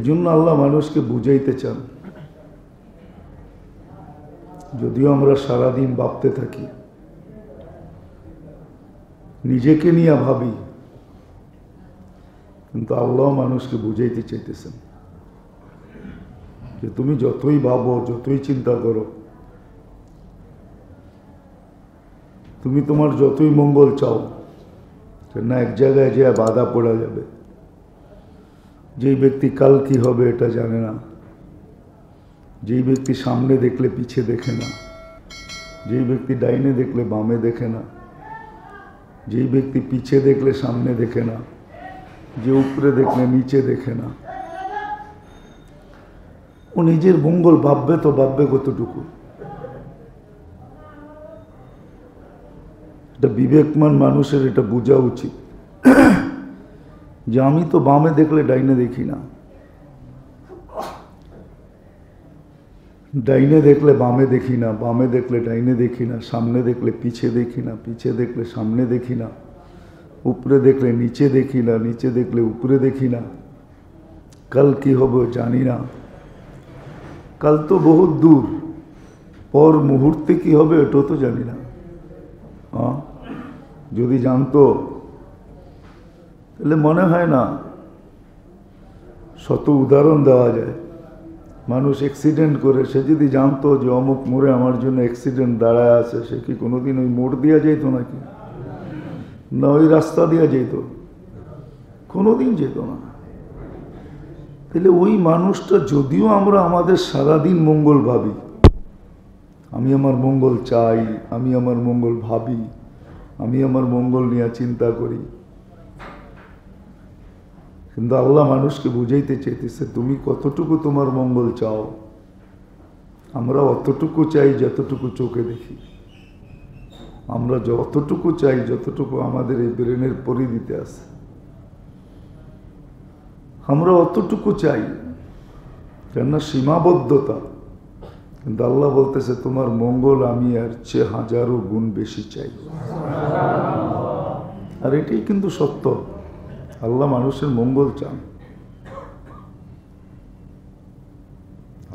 এজন্য আল্লাহ মানুষকে বুঝাইতে চান। যদিও আমরা সারাদিন ভাবতে থাকি, নিজেকে নিয়ে ভাবি, কিন্তু আল্লাহ মানুষকে বুঝাইতে চাইতেছেন যে তুমি যতই ভাবো, যতই চিন্তা করো, তুমি তোমার যতই মঙ্গল চাও, না এক জায়গায় যে বাধা পড়া যাবে। যেই ব্যক্তি কাল কি হবে এটা জানে না, যেই ব্যক্তি সামনে দেখলে পিছে দেখে না, যেই ব্যক্তি ডাইনে দেখলে বামে দেখে না, যেই ব্যক্তি পিছে দেখলে সামনে দেখে না, যে উপরে দেখলে নিচে দেখে না, ও নিজের মঙ্গল ভাববে তো ভাববে কতটুকু? এটা বিবেকমান মানুষের এটা বোঝা উচিত যে আমি তো বামে দেখলে ডাইনে দেখি না, ডাইনে দেখলে বামে দেখি না, বামে দেখলে ডাইনে দেখি না, সামনে দেখলে পিছে দেখি না, পিছে দেখলে সামনে দেখি না, উপরে দেখলে নিচে দেখি না, নিচে দেখলে উপরে দেখি না। কাল কি হবে জানি না, কাল তো বহুত দূর, পর মুহূর্তে কি হবে এটাও তো জানি না। যদি জানতো তাহলে মনে হয় না শত উদাহরণ দেওয়া যায়। মানুষ অ্যাক্সিডেন্ট করে, সে যদি জানতো যে অমুক মোড়ে আমার জন্য অ্যাক্সিডেন্ট দাঁড়ায় আছে, সে কি কোনোদিন ওই মোড় দিয়া যেত নাকি? না ওই রাস্তা দিয়া যেত? কোনোদিন যেত না। তাহলে ওই মানুষটা, যদিও আমরা আমাদের সারাদিন মঙ্গল ভাবি, আমি আমার মঙ্গল চাই, আমি আমার মঙ্গল ভাবি, আমি আমার মঙ্গল নিয়ে চিন্তা করি, কিন্তু আল্লাহ মানুষকে বুঝাইতে চাইতেছে তুমি কতটুকু তোমার মঙ্গল চাও। আমরা অতটুকু চাই যতটুকু চোখে দেখি, আমরা যতটুকু চাই যতটুকু আমাদের এই ব্রেনের পরিধিতে আছে, আমরা অতটুকু চাই, কেননা সীমাবদ্ধতা। কিন্তু আল্লাহ বলতেছে তোমার মঙ্গল আমি এর চেয়ে হাজারো গুণ বেশি চাই। আর এটাই কিন্তু সত্য, আল্লাহ মানুষের মঙ্গল চান।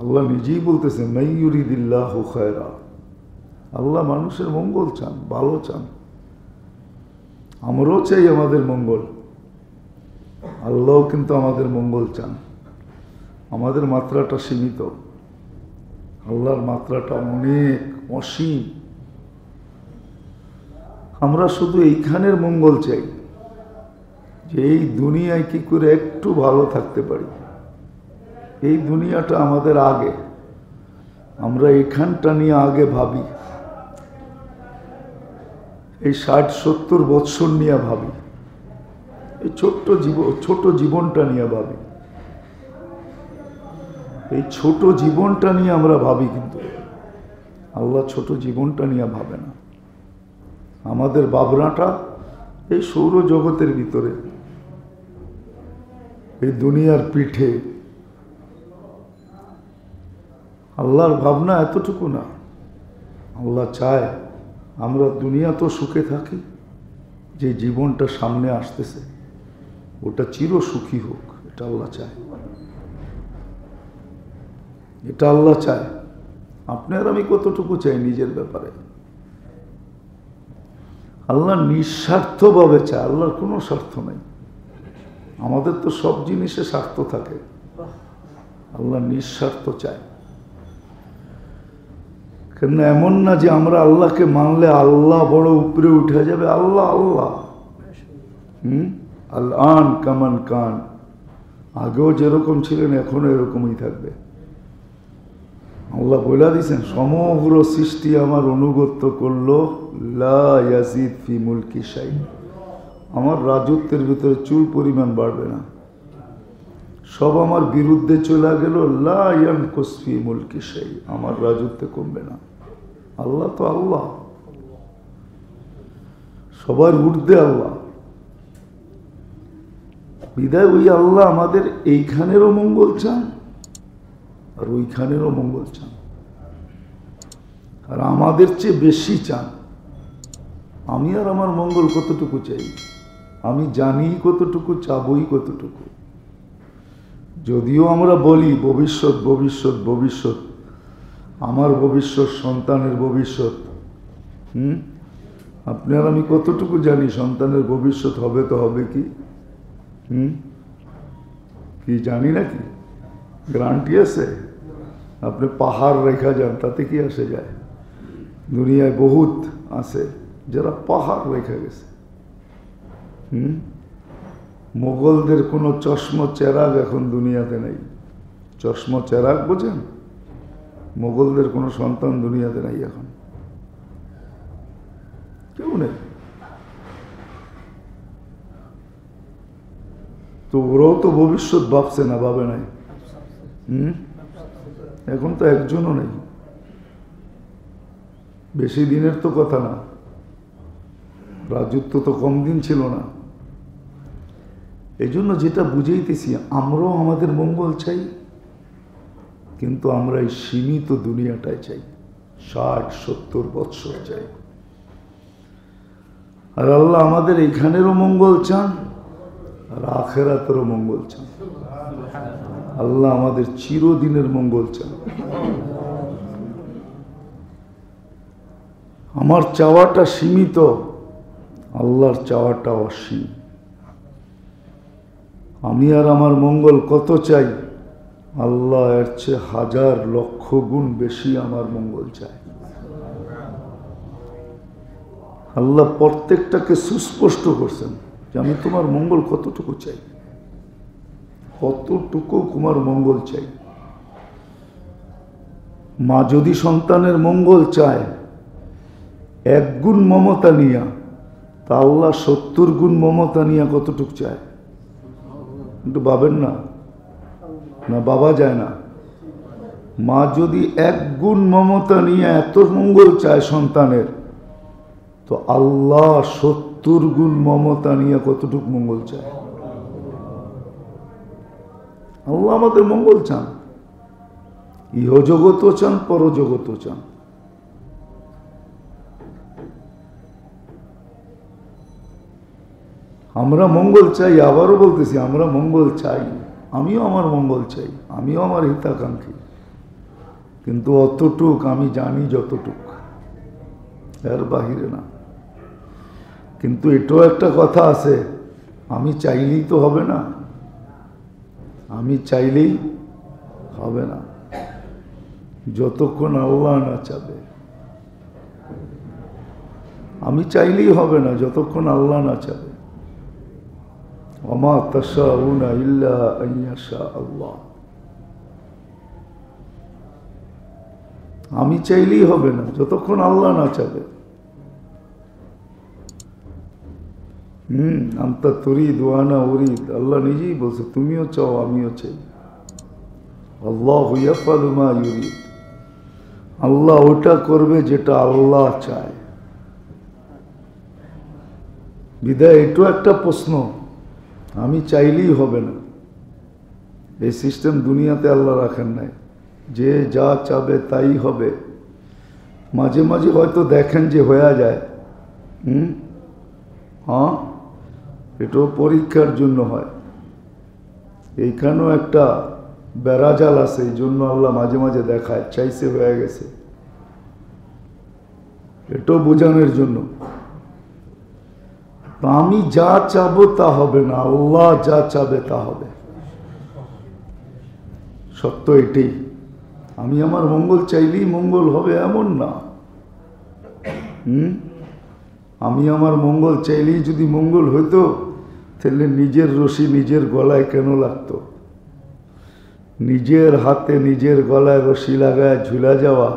আল্লাহ নিজেই বলতেছে মাই ইউরিদিল্লাহু খায়রা, আল্লাহ মানুষের মঙ্গল চান, ভালো চান। আমরাও চাই আমাদের মঙ্গল, আল্লাহও কিন্তু আমাদের মঙ্গল চান। আমাদের মাত্রাটা সীমিত, আল্লাহর মাত্রাটা অনেক অসীম। আমরা শুধু এইখানের মঙ্গল চাই, যে এই দুনিয়ায় কি করে একটু ভালো থাকতে পারি, এই দুনিয়াটা আমাদের আগে, আমরা এখানটা নিয়ে আগে ভাবি, এই 60-70 বৎসর নিয়ে ভাবি, এই ছোট জীবনটা নিয়ে ভাবি, এই ছোট জীবনটা নিয়ে আমরা ভাবি, কিন্তু আল্লাহ ছোট জীবনটা নিয়ে ভাবে না। আমাদের ভাবনাটা এই সৌরজগতের ভিতরে, এই দুনিয়ার পিঠে। আল্লাহর ভাবনা এতটুকু না। আল্লাহ চায় আমরা দুনিয়া তো সুখে থাকি, যে জীবনটা সামনে আসতেছে ওটা চির সুখী হোক, এটা আল্লাহ চায়, এটা আল্লাহ চায়। আপনি আর আমি কতটুকু চাই নিজের ব্যাপারে? আল্লাহ নিঃস্বার্থভাবে চায়, আল্লাহর কোনো স্বার্থ নাই। আমাদের তো সব জিনিসে স্বার্থ থাকে, আল্লাহ নিঃস্বার্থ চায়। কেন এমন না যে আমরা আল্লাহকে মানলে আল্লাহ বড় উপরে উঠে যাবে। আল্লাহ আল্লাহ, আল আন কামান কান, আগেও যেরকম ছিলেন এখনো এরকমই থাকবে। আল্লাহ বলে দিয়েছেন সমগ্র সৃষ্টি আমার অনুগত্য করলো, লা ইয়াজিদ ফি মুলকি শাই, আমার রাজত্বের ভিতরে চুল পরিমাণ বাড়বে না। সব আমার বিরুদ্ধে চলে গেল, লা ইয়ানকুস ফি মুলকি শাই, আমার রাজত্বে কমবে না। আল্লাহ তো আল্লাহ, সবার ঊর্ধ্বে আল্লাহ। বিদায় ওই আল্লাহ আমাদের এইখানেরও মঙ্গল চান আর ওইখানেরও মঙ্গল চান, আর আমাদের চেয়ে বেশি চান। আমি আর আমার মঙ্গল কতটুকু চাই, আমি জানি কতটুকু, চাবই কতটুকু। যদিও আমরা বলি ভবিষ্যৎ ভবিষ্যৎ ভবিষ্যৎ, আমার ভবিষ্যৎ সন্তানের ভবিষ্যৎ, আপনার আমি কতটুকু জানি সন্তানের ভবিষ্যৎ হবে তো হবে কি? কি জানি নাকি? গ্যারান্টি আছে? আপনি পাহাড় রেখা যান, তাতে কি আসে যায়? দুনিয়ায় বহুত আছে যারা পাহাড় রেখা গেছে। মোগলদের কোনো চশমা চেরাগ এখন দুনিয়াতে নেই। চশমা চেরাগ বোঝেন? মোগলদের কোনো সন্তান দুনিয়াতে নাই এখন, কেউ নেই। তো ওরাও তো ভবিষ্যৎ ভাবছে না, ভাবে নাই। এখন তো একজনও নেই, বেশি দিনের তো কথা না, রাজত্ব তো কম দিন ছিল না। এই জন্য যেটা বুঝাইতেছি, আমরাও আমাদের মঙ্গল চাই, কিন্তু আমরা এই সীমিত দুনিয়াটাই চাই, 60-70 বৎসর চাই। আর আল্লাহ আমাদের এইখানেরও মঙ্গল চান আর আখেরাতেরও মঙ্গল চান। আল্লাহ আমাদের চিরদিনের মঙ্গল চান। আমার চাওয়াটা সীমিত, আল্লাহর চাওয়াটা অসীম। আমি আর আমার মঙ্গল কত চাই, আল্লাহ এর চেয়ে 1000 লক্ষ গুণ বেশি আমার মঙ্গল চায়। আল্লাহ প্রত্যেকটাকে সুস্পষ্ট করছেন যে আমি তোমার মঙ্গল কতটুকু চাই, কতটুকু তোমার মঙ্গল চাই। মা যদি সন্তানের মঙ্গল চায় 1 গুণ মমতা নিয়া, তা আল্লাহ 70 গুণ মমতা নিয়া কতটুকু চায়? কিন্তু ভাবেন না, না বাবা যায় না। মা যদি 1 গুণ মমতা নিয়ে এত মঙ্গল চায় সন্তানের, তো আল্লাহ 70 গুণ মমতা নিয়ে কতটুকু মঙ্গল চায়? আল্লাহ আমাদের মঙ্গল চান, ইহজগতও চান, পরজগতও চান। আমরা মঙ্গল চাই, আবারও বলতেছি আমরা মঙ্গল চাই, আমিও আমার মঙ্গল চাই, আমিও আমার হিতাকাঙ্ক্ষী, কিন্তু অতটুক আমি জানি যতটুক, এর বাহিরে না। কিন্তু এটাও একটা কথা আছে, আমি চাইলেই তো হবে না, আমি চাইলেই হবে না, যতক্ষণ আল্লাহ না চাবে। আমি চাইলেই হবে না যতক্ষণ আল্লাহ না চাবে। ওমা তাশাউনা ইল্লা আন ইয়াশা আল্লাহ। আমি চাইলেই হবে না যতক্ষণ আল্লাহ না চাবে। আনতা তুরিদ ওয়া আনা উরিদ, আল্লাহ নিজেই বলছে তুমিও চাও আমিও চাই। আল্লাহু ইয়াফআলু মা ইউরিদ, আল্লাহ ওটা করবে যেটা আল্লাহ চায়। বিদায় এটাও একটা প্রশ্ন, আমি চাইলেই হবে না, এই সিস্টেম দুনিয়াতে আল্লাহ রাখেন নাই যে যা চাবে তাই হবে। মাঝে মাঝে হয়তো দেখেন যে হয়ে যায়, হ্যাঁ, এটাও পরীক্ষার জন্য হয়। এইখানেও একটা বেড়াজাল আছে, এই জন্য আল্লাহ মাঝে মাঝে দেখায় চাইছে হয়ে গেছে, এটাও বোঝানোর জন্য। আমি যা চাবো তা হবে না, আল্লাহ যা চাবে তা হবে। সত্য এটাই। আমি আমার মঙ্গল চাইলেই মঙ্গল হবে এমন না। আমি আমার মঙ্গল চাইলেই যদি মঙ্গল হইতো, তাহলে নিজের রশি নিজের গলায় কেন লাগতো? নিজের হাতে নিজের গলায় রশি লাগায় ঝুলা যাওয়া,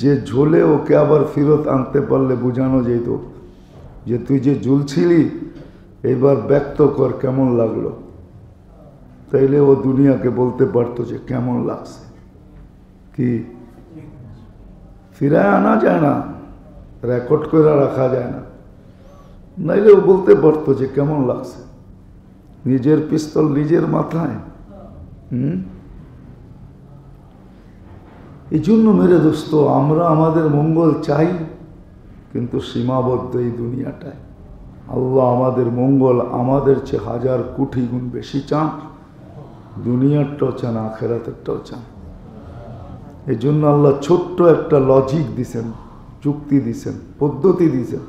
যে ঝোলে ওকে আবার ফেরত আনতে পারলে বোঝানো যেত যে তুই যে ঝুলছিলি এবার ব্যক্ত কর কেমন লাগলো, তাইলে ও দুনিয়াকে বলতে পারতো যে কেমন লাগছে। কি ফিরায় আনা যায় না, রেকর্ড করে রাখা যায় না, নাইলে ও বলতে পারতো যে কেমন লাগছে। নিজের পিস্তল নিজের মাথায়। এই জন্য মেরে দোস্ত, আমরা আমাদের মঙ্গল চাই, কিন্তু সীমাবদ্ধ এই দুনিয়াটায়। আল্লাহ আমাদের মঙ্গল আমাদের চেয়ে 1000 কোটি গুণ বেশি চান, দুনিয়ারটাও চান, আখেরাতেরটাও চান। এই জন্য আল্লাহ ছোট্ট একটা লজিক দিছেন, যুক্তি দিছেন, পদ্ধতি দিছেন,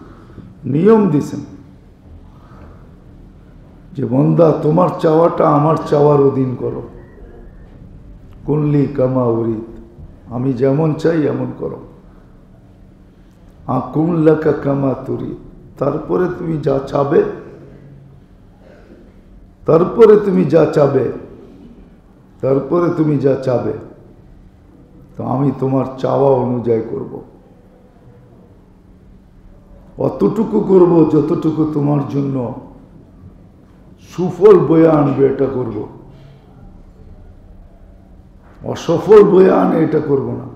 নিয়ম দিছেন যে বন্দা তোমার চাওয়াটা আমার চাওয়ার অধীন করো। কুনলি কামা উরিদ, আমি যেমন চাই এমন করো। আকুন লাকা কামা তুরিদ, তারপরে তুমি যা চাবে, তারপরে তুমি যা চাবে, তারপরে তুমি যা চাবে তো আমি তোমার চাওয়া অনুযায়ী করব। অতটুকু করব যতটুকু তোমার জন্য সুফল বয়ে আনবে, এটা করব। অসফল বয়ে আনে এটা করব না।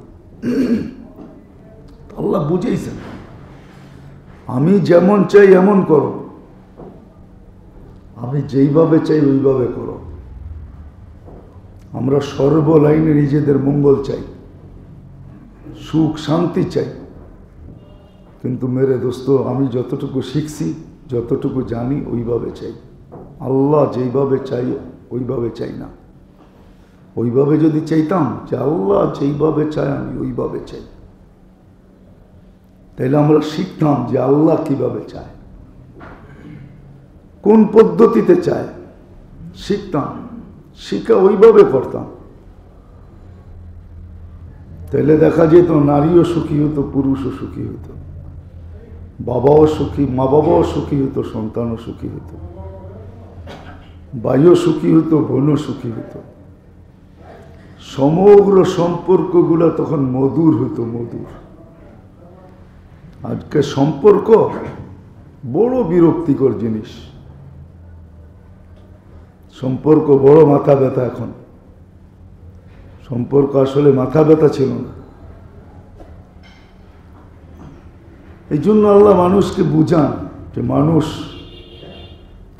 আল্লাহ বুঝেইছেন, আমি যেমন চাই এমন করো, আমি যেইভাবে চাই ওইভাবে করো। আমরা সর্বলাইনে নিজেদের মঙ্গল চাই, সুখ শান্তি চাই, কিন্তু মেরে দোস্ত আমি যতটুকু শিখছি, যতটুকু জানি ওইভাবে চাই। আল্লাহ যেইভাবে চাই ওইভাবে চাই না। ওইভাবে যদি চাইতাম যে আল্লাহ যেইভাবে চায় আমি ওইভাবে চাই, তাইলে আমরা শিখতাম যে আল্লাহ কিভাবে চায়, কোন পদ্ধতিতে চায়, শিখতাম, শিখা ওইভাবে করতাম। তাইলে দেখা যেত নারীও সুখী হতো, পুরুষও সুখী হতো, বাবাও সুখী, মা বাবাও সুখী হতো, সন্তানও সুখী হতো, ভাইও সুখী হতো, বোনও সুখী হতো। সমগ্র সম্পর্কগুলো তখন মধুর হতো, মধুর। আজকে সম্পর্ক বড় বিরক্তিকর জিনিস, সম্পর্ক বড় মাথা ব্যথা। এখন সম্পর্ক আসলে মাথা ব্যথা ছিল না। এই জন্য আল্লাহ মানুষকে বুঝান যে মানুষ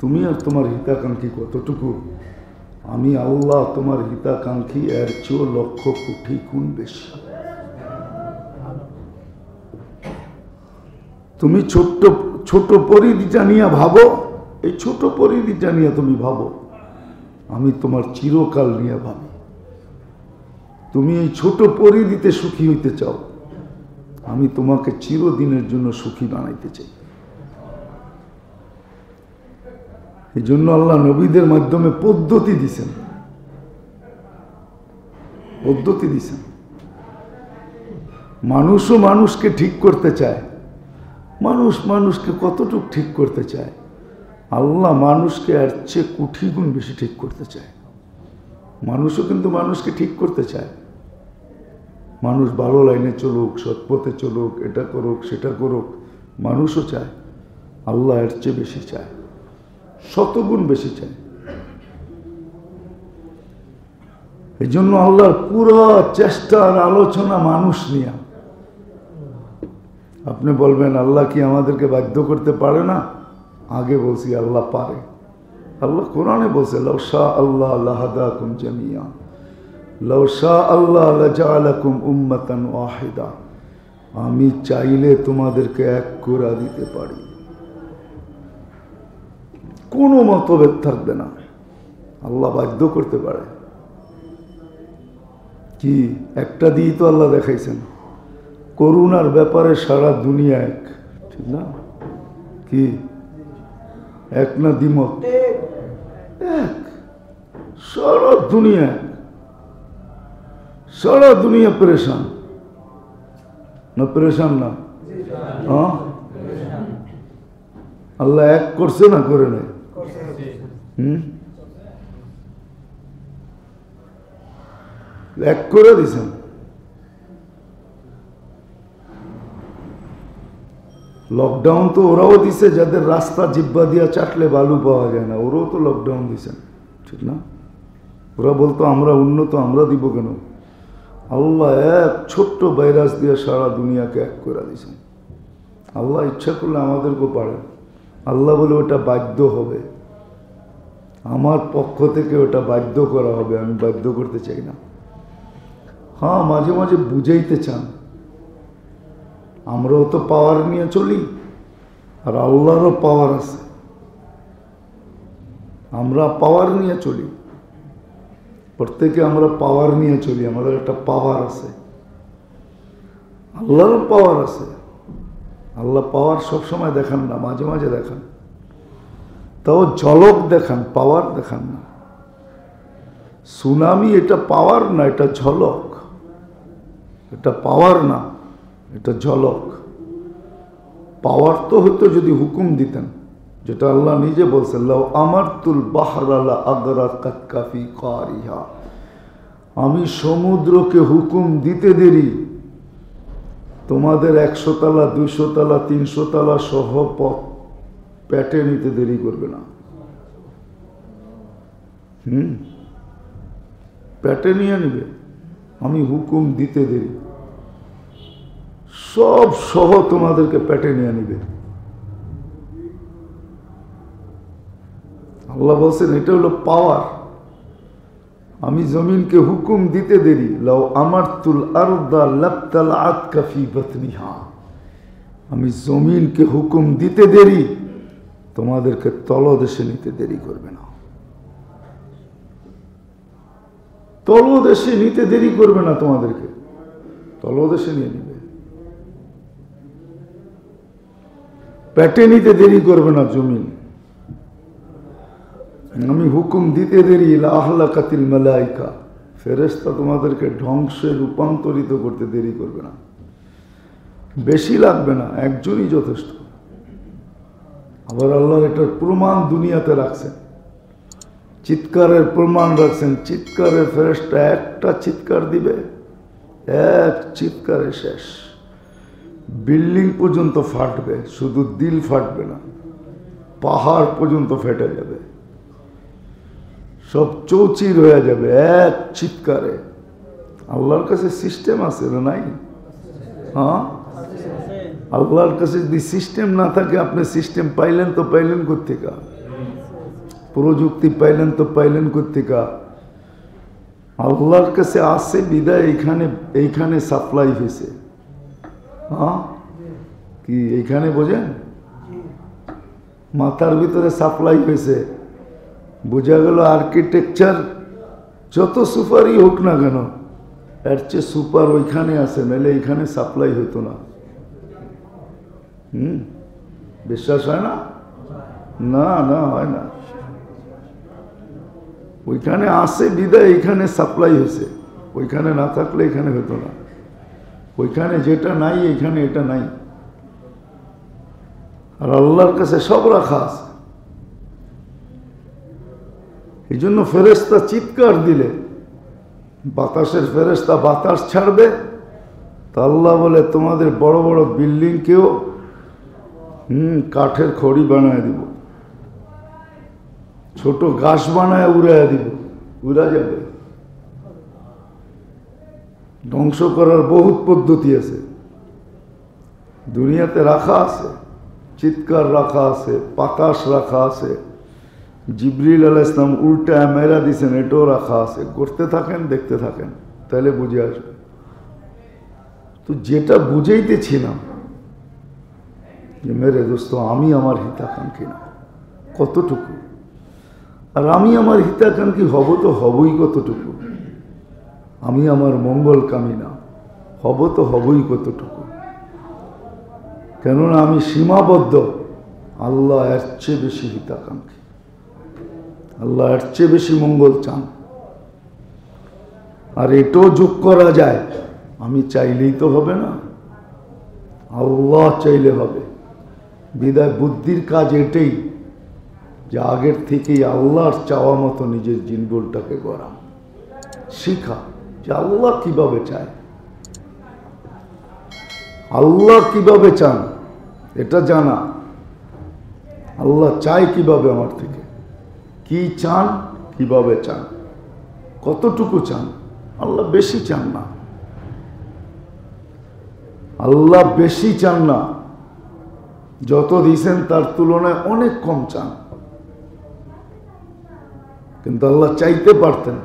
তুমি আর তোমার হিতাকাঙ্ক্ষী কতটুকু, আমি আল্লাহ তোমার হিতাকাঙ্ক্ষী এর চেয়েও লক্ষ কোটি গুণ বেশি। তুমি ছোট্ট ছোট পরিধিটা নিয়ে ভাবো, এই ছোট পরিধিটা নিয়ে তুমি ভাবো, আমি তোমার চিরকাল নিয়ে ভাবি। তুমি এই ছোট পরিধিতে সুখী হইতে চাও, আমি তোমাকে চিরদিনের জন্য সুখী বানাইতে চাই। এই জন্য আল্লাহ নবীদের মাধ্যমে পদ্ধতি দিছেন, পদ্ধতি দিছেন। মানুষও মানুষকে ঠিক করতে চায়, মানুষ মানুষকে কতটুকু ঠিক করতে চায়, আল্লাহ মানুষকে এর চেয়ে কোটি গুণ বেশি ঠিক করতে চায়। মানুষও কিন্তু মানুষকে ঠিক করতে চায়, মানুষ ভালো লাইনে চলুক, সৎপথে চলুক, এটা করুক সেটা করুক, মানুষও চায়। আল্লাহ এর চেয়ে বেশি চায়, শতগুণ বেশি চায়। এই জন্য আল্লাহর পুরো চেষ্টার আলোচনা মানুষ নিয়ে। আপনি বলবেন আল্লাহ কি আমাদেরকে বাধ্য করতে পারে না? আগে বলছি আল্লাহ পারে। আল্লাহ কোরআনে বলছে লাউ শা আল্লাহ লাহাদাকুম জামিয়া, লাউ শা আল্লাহ লাজআলাকুম উম্মাতান ওয়াহিদা। আমি চাইলে তোমাদেরকে এক করে দিতে পারি, কোনো মতভেদ থাকবে না। আল্লাহ বাধ্য করতে পারে কি? একটা দিয়েই তো আল্লাহ দেখাইছেন, করুণার ব্যাপারে সারা দুনিয়া এক, ঠিক না? কি এক না দ্বিমত? এক, সারা দুনিয়া, সারা দুনিয়া পরেশান না? পরেশান না? হ্যাঁ, আল্লাহ এক করছে না করে নাই? এক করে দিছেন। লকডাউন তো ওরাও দিছে, যাদের রাস্তা জিব্বা দিয়া চাটলে বালু পাওয়া যায় না, ওরাও তো লকডাউন দিছেন, ঠিক না? ওরা বলতো আমরা উন্নত, আমরা দিব কেন? আল্লাহ এক ছোট্ট ভাইরাস দিয়ে সারা দুনিয়াকে এক করে দিছেন। আল্লাহ ইচ্ছা করলে আমাদেরকেও পারে। আল্লাহ বলে ওটা বাধ্য হবে, আমার পক্ষ থেকে ওটা বাধ্য করা হবে, আমি বাধ্য করতে চাই না। হ্যাঁ, মাঝে মাঝে বুঝাইতে চান, আমরাও তো পাওয়ার নিয়ে চলি, আর আল্লাহরও পাওয়ার আছে, আমরা পাওয়ার নিয়ে চলি। প্রত্যেকে আমরা পাওয়ার নিয়ে চলি, আমাদের একটা পাওয়ার আছে, আল্লাহরও পাওয়ার আছে। আল্লাহ পাওয়ার সবসময় দেখান না, মাঝে মাঝে দেখান, তাও ঝলক দেখান, পাওয়ার দেখান না। সুনামি এটা পাওয়ার না, এটা ঝলক। এটা পাওয়ার না, এটা ঝলক। পাওয়ার তো হতো যদি হুকুম দিতেন, যেটা আল্লাহ নিজে বলছেন, লাউ আমারতুল বাহরা লা আগরাকাত কাফি কারিহা, আমি সমুদ্রকে হুকুম দিতে দেরি তোমাদের 100 তলা 200 তলা 300 তলা সহ পথ পেটে নিতে দেরি করবে না। পেটে নিয়ে নিবে, আমি হুকুম দিতে দেরি, সব সহ তোমাদেরকে পেটে নিয়ে নিবে। আল্লাহ বলছেন এটা হলো পাওয়ার। আমি জমিনকে হুকুম দিতে দেরি, লাউ আমারতুল আরদা লাবতালাআত কাফি বাতনিহা, আমি জমিনকে হুকুম দিতে দেরি তোমাদেরকে তলদেশে নিতে দেরি করবে না। তলদেশে নিতে দেরি করবে না, তোমাদেরকে তলদেশে নিয়ে নিবে, পেটে নিতে দেরি করবে না জমিন। আমি হুকুম দিতে দেরি লাহলাকাতিল মালাইকা, ফেরেশতা তোমাদেরকে ধ্বংসে রূপান্তরিত করতে দেরি করবে না। বেশি লাগবে না, একজনই যথেষ্ট। আবার আল্লাহ এটার প্রমাণ দুনিয়াতে রাখছেন, চিৎকারের প্রমাণ রাখছেন। চিৎকারের ফেরেশতা একটা চিৎকার দিবে, এক চিৎকারে শেষ, বিল্ডিং পর্যন্ত ফাটবে, শুধু দিল ফাটবে না, পাহাড় পর্যন্ত ফেটে যাবে, সব চৌচির হয়ে যাবে এক চিৎকারে। আল্লাহর কাছে সিস্টেম আছে না নাই? হ্যাঁ, আল্লাহর কাছে যদি সিস্টেম না থাকে, আপনি সিস্টেম পাইলেন তো পাইলেন কোত্থেকে, প্রযুক্তি পাইলেন তো পাইলেন কোত্থেকে? আল্লাহর কাছে আছে বিদায় এইখানে সাপ্লাই হয়েছে। হ্যাঁ, কি এইখানে বোঝেন? মাথার ভিতরে সাপ্লাই হয়েছে, বোঝা গেল আর্কিটেকচার যত সুপারই হোক না কেন, এর চেয়ে সুপার ওইখানে আছে, নাহলে এইখানে সাপ্লাই হতো না। বিশ্বাস হয় না? না না, হয় না। ওইখানে আসে বিদায় এইখানে সাপ্লাই হয়েছে, ওইখানে না থাকলে এখানে হতো না। ওইখানে যেটা নাই এখানে এটা নাই। আর আল্লাহর কাছে সব রাখা আছে। এই জন্য ফেরেশতা চিৎকার দিলে, বাতাসের ফেরেশতা বাতাস ছাড়বে, তা আল্লাহ বলে তোমাদের বড় বড় বিল্ডিংকেও কাঠের খড়ি বানায় দিব, ছোট গাছ বানায় উড়াইয়া দিব, উড়া যাবে। ধ্বংস করার বহুত পদ্ধতি আছে, দুনিয়াতে রাখা আছে। চিৎকার রাখা আছে, বাতাস রাখা আছে, জিবরিল আলাইহিস সালাম উল্টা মেরা দিছেন, এটাও রাখা আছে। করতে থাকেন, দেখতে থাকেন, তাহলে বুঝে আসবে। তো যেটা বুঝাইতেছিলাম যে মেরে দোস্ত, আমি আমার হিতাকাঙ্ক্ষী না কতটুকু, আর আমি আমার হিতাকাঙ্ক্ষী হব তো হবই কতটুকু, আমি আমার মঙ্গল কামী না, হব তো হবই কতটুকু। কেননা আমি সীমাবদ্ধ, আল্লাহ এর চেয়ে বেশি হিতাকাঙ্ক্ষী, আল্লাহ এর চেয়ে বেশি মঙ্গল চান। আর এটাও যোগ করা যায়, আমি চাইলেই তো হবে না, আল্লাহ চাইলে হবে। বিদায় বুদ্ধির কাজ এটাই যে আগের থেকেই আল্লাহর চাওয়া মতো নিজের জিনগুলটাকে গড়া, শিখা যে আল্লাহ কিভাবে চায়, আল্লাহ কিভাবে চান এটা জানা। আল্লাহ চায় কিভাবে আমার থেকে, কি চান, কিভাবে চান, কতটুকু চান। আল্লাহ বেশি চান না, আল্লাহ বেশি চান না, যত দিয়েছেন তার তুলনায় অনেক কম চান। কিন্তু আল্লাহ চাইতে পারতেন,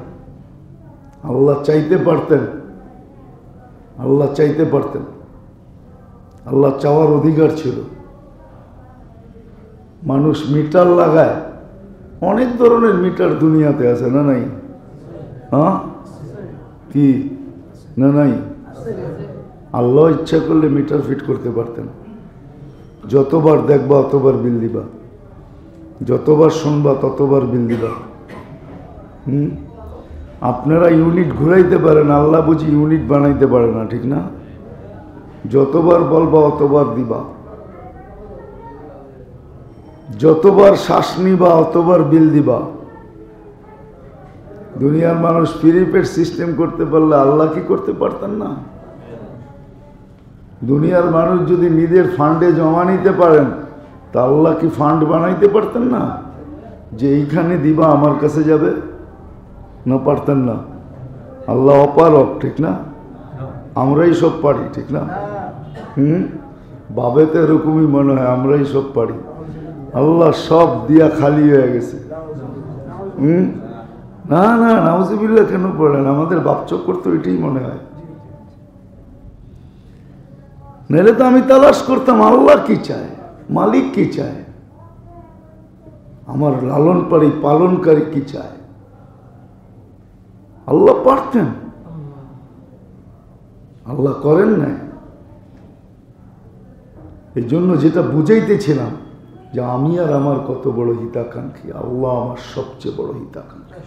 আল্লাহ চাইতে পারতেন, আল্লাহ চাইতে পারতেন, আল্লাহ চাওয়ার অধিকার ছিল। মানুষ মিটার লাগায়, অনেক ধরনের মিটার দুনিয়াতে আছে না নাই? হ্যাঁ কি না নাই? আল্লাহ ইচ্ছা করলে মিটার ফিট করতে পারতেন। যতবার দেখবা অতবার বিল দিবা, যতবার শুনবা ততবার বিল দিবা। আপনারা ইউনিট ঘুরাইতে পারেন, আল্লাহ বুঝি ইউনিট বানাইতে পারে না, ঠিক না? যতবার বলবা অতবার দিবা, যতবার শ্বাস নিবা অতবার বিল দিবা। দুনিয়ার মানুষ প্রিপেড সিস্টেম করতে পারলে আল্লাহ কি করতে পারতেন না? দুনিয়ার মানুষ যদি নিজের ফান্ডে জমা নিতে পারেন তা আল্লাহ কি ফান্ড বানাইতে পারতেন না, যে এইখানে দিবা আমার কাছে যাবে? না, পারতেন না। আল্লাহ অপারক, ঠিক না? আমরাই সব পারি, ঠিক না? ভাবে তো এরকমই মনে হয় আমরাই সব পারি। আল্লাহ সব দিয়া খালি হয়ে গেছে। না না, নাউজুবিল্লাহ কেন পড়েন? আমাদের বাপচক্কর তো এটাই মনে হয়। নাহলে তো আমি তালাশ করতাম আল্লাহ কি চায়, মালিক কি চায়, আমার লালন পালনকারী কি চায়। আল্লাহ পারতেন, আল্লাহ করেন নাই। এই জন্য যেটা বুঝাইতেছিলাম যে আমি আর আমার কত বড় হিতাকাঙ্ক্ষী, আল্লাহ আমার সবচেয়ে বড় হিতাকাঙ্ক্ষী।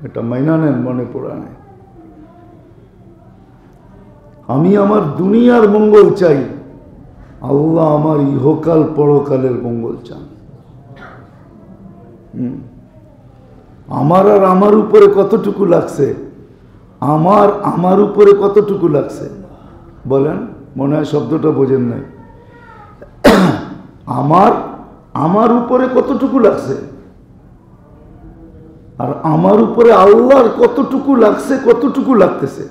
এটা মাইনা নেন, মনে পড়া নেই। আমি আমার দুনিয়ার মঙ্গল চাই, আল্লাহ আমার ইহকাল পরকালের মঙ্গল চান। আমার আর আমার উপরে কতটুকু লাগছে, আমার উপরে কতটুকু লাগছে বলেন? মনে হয় শব্দটা বোঝেন নাই। আমার উপরে কতটুকু লাগছে আর আমার উপরে আল্লাহর কতটুকু লাগছে, কতটুকু লাগতেছে?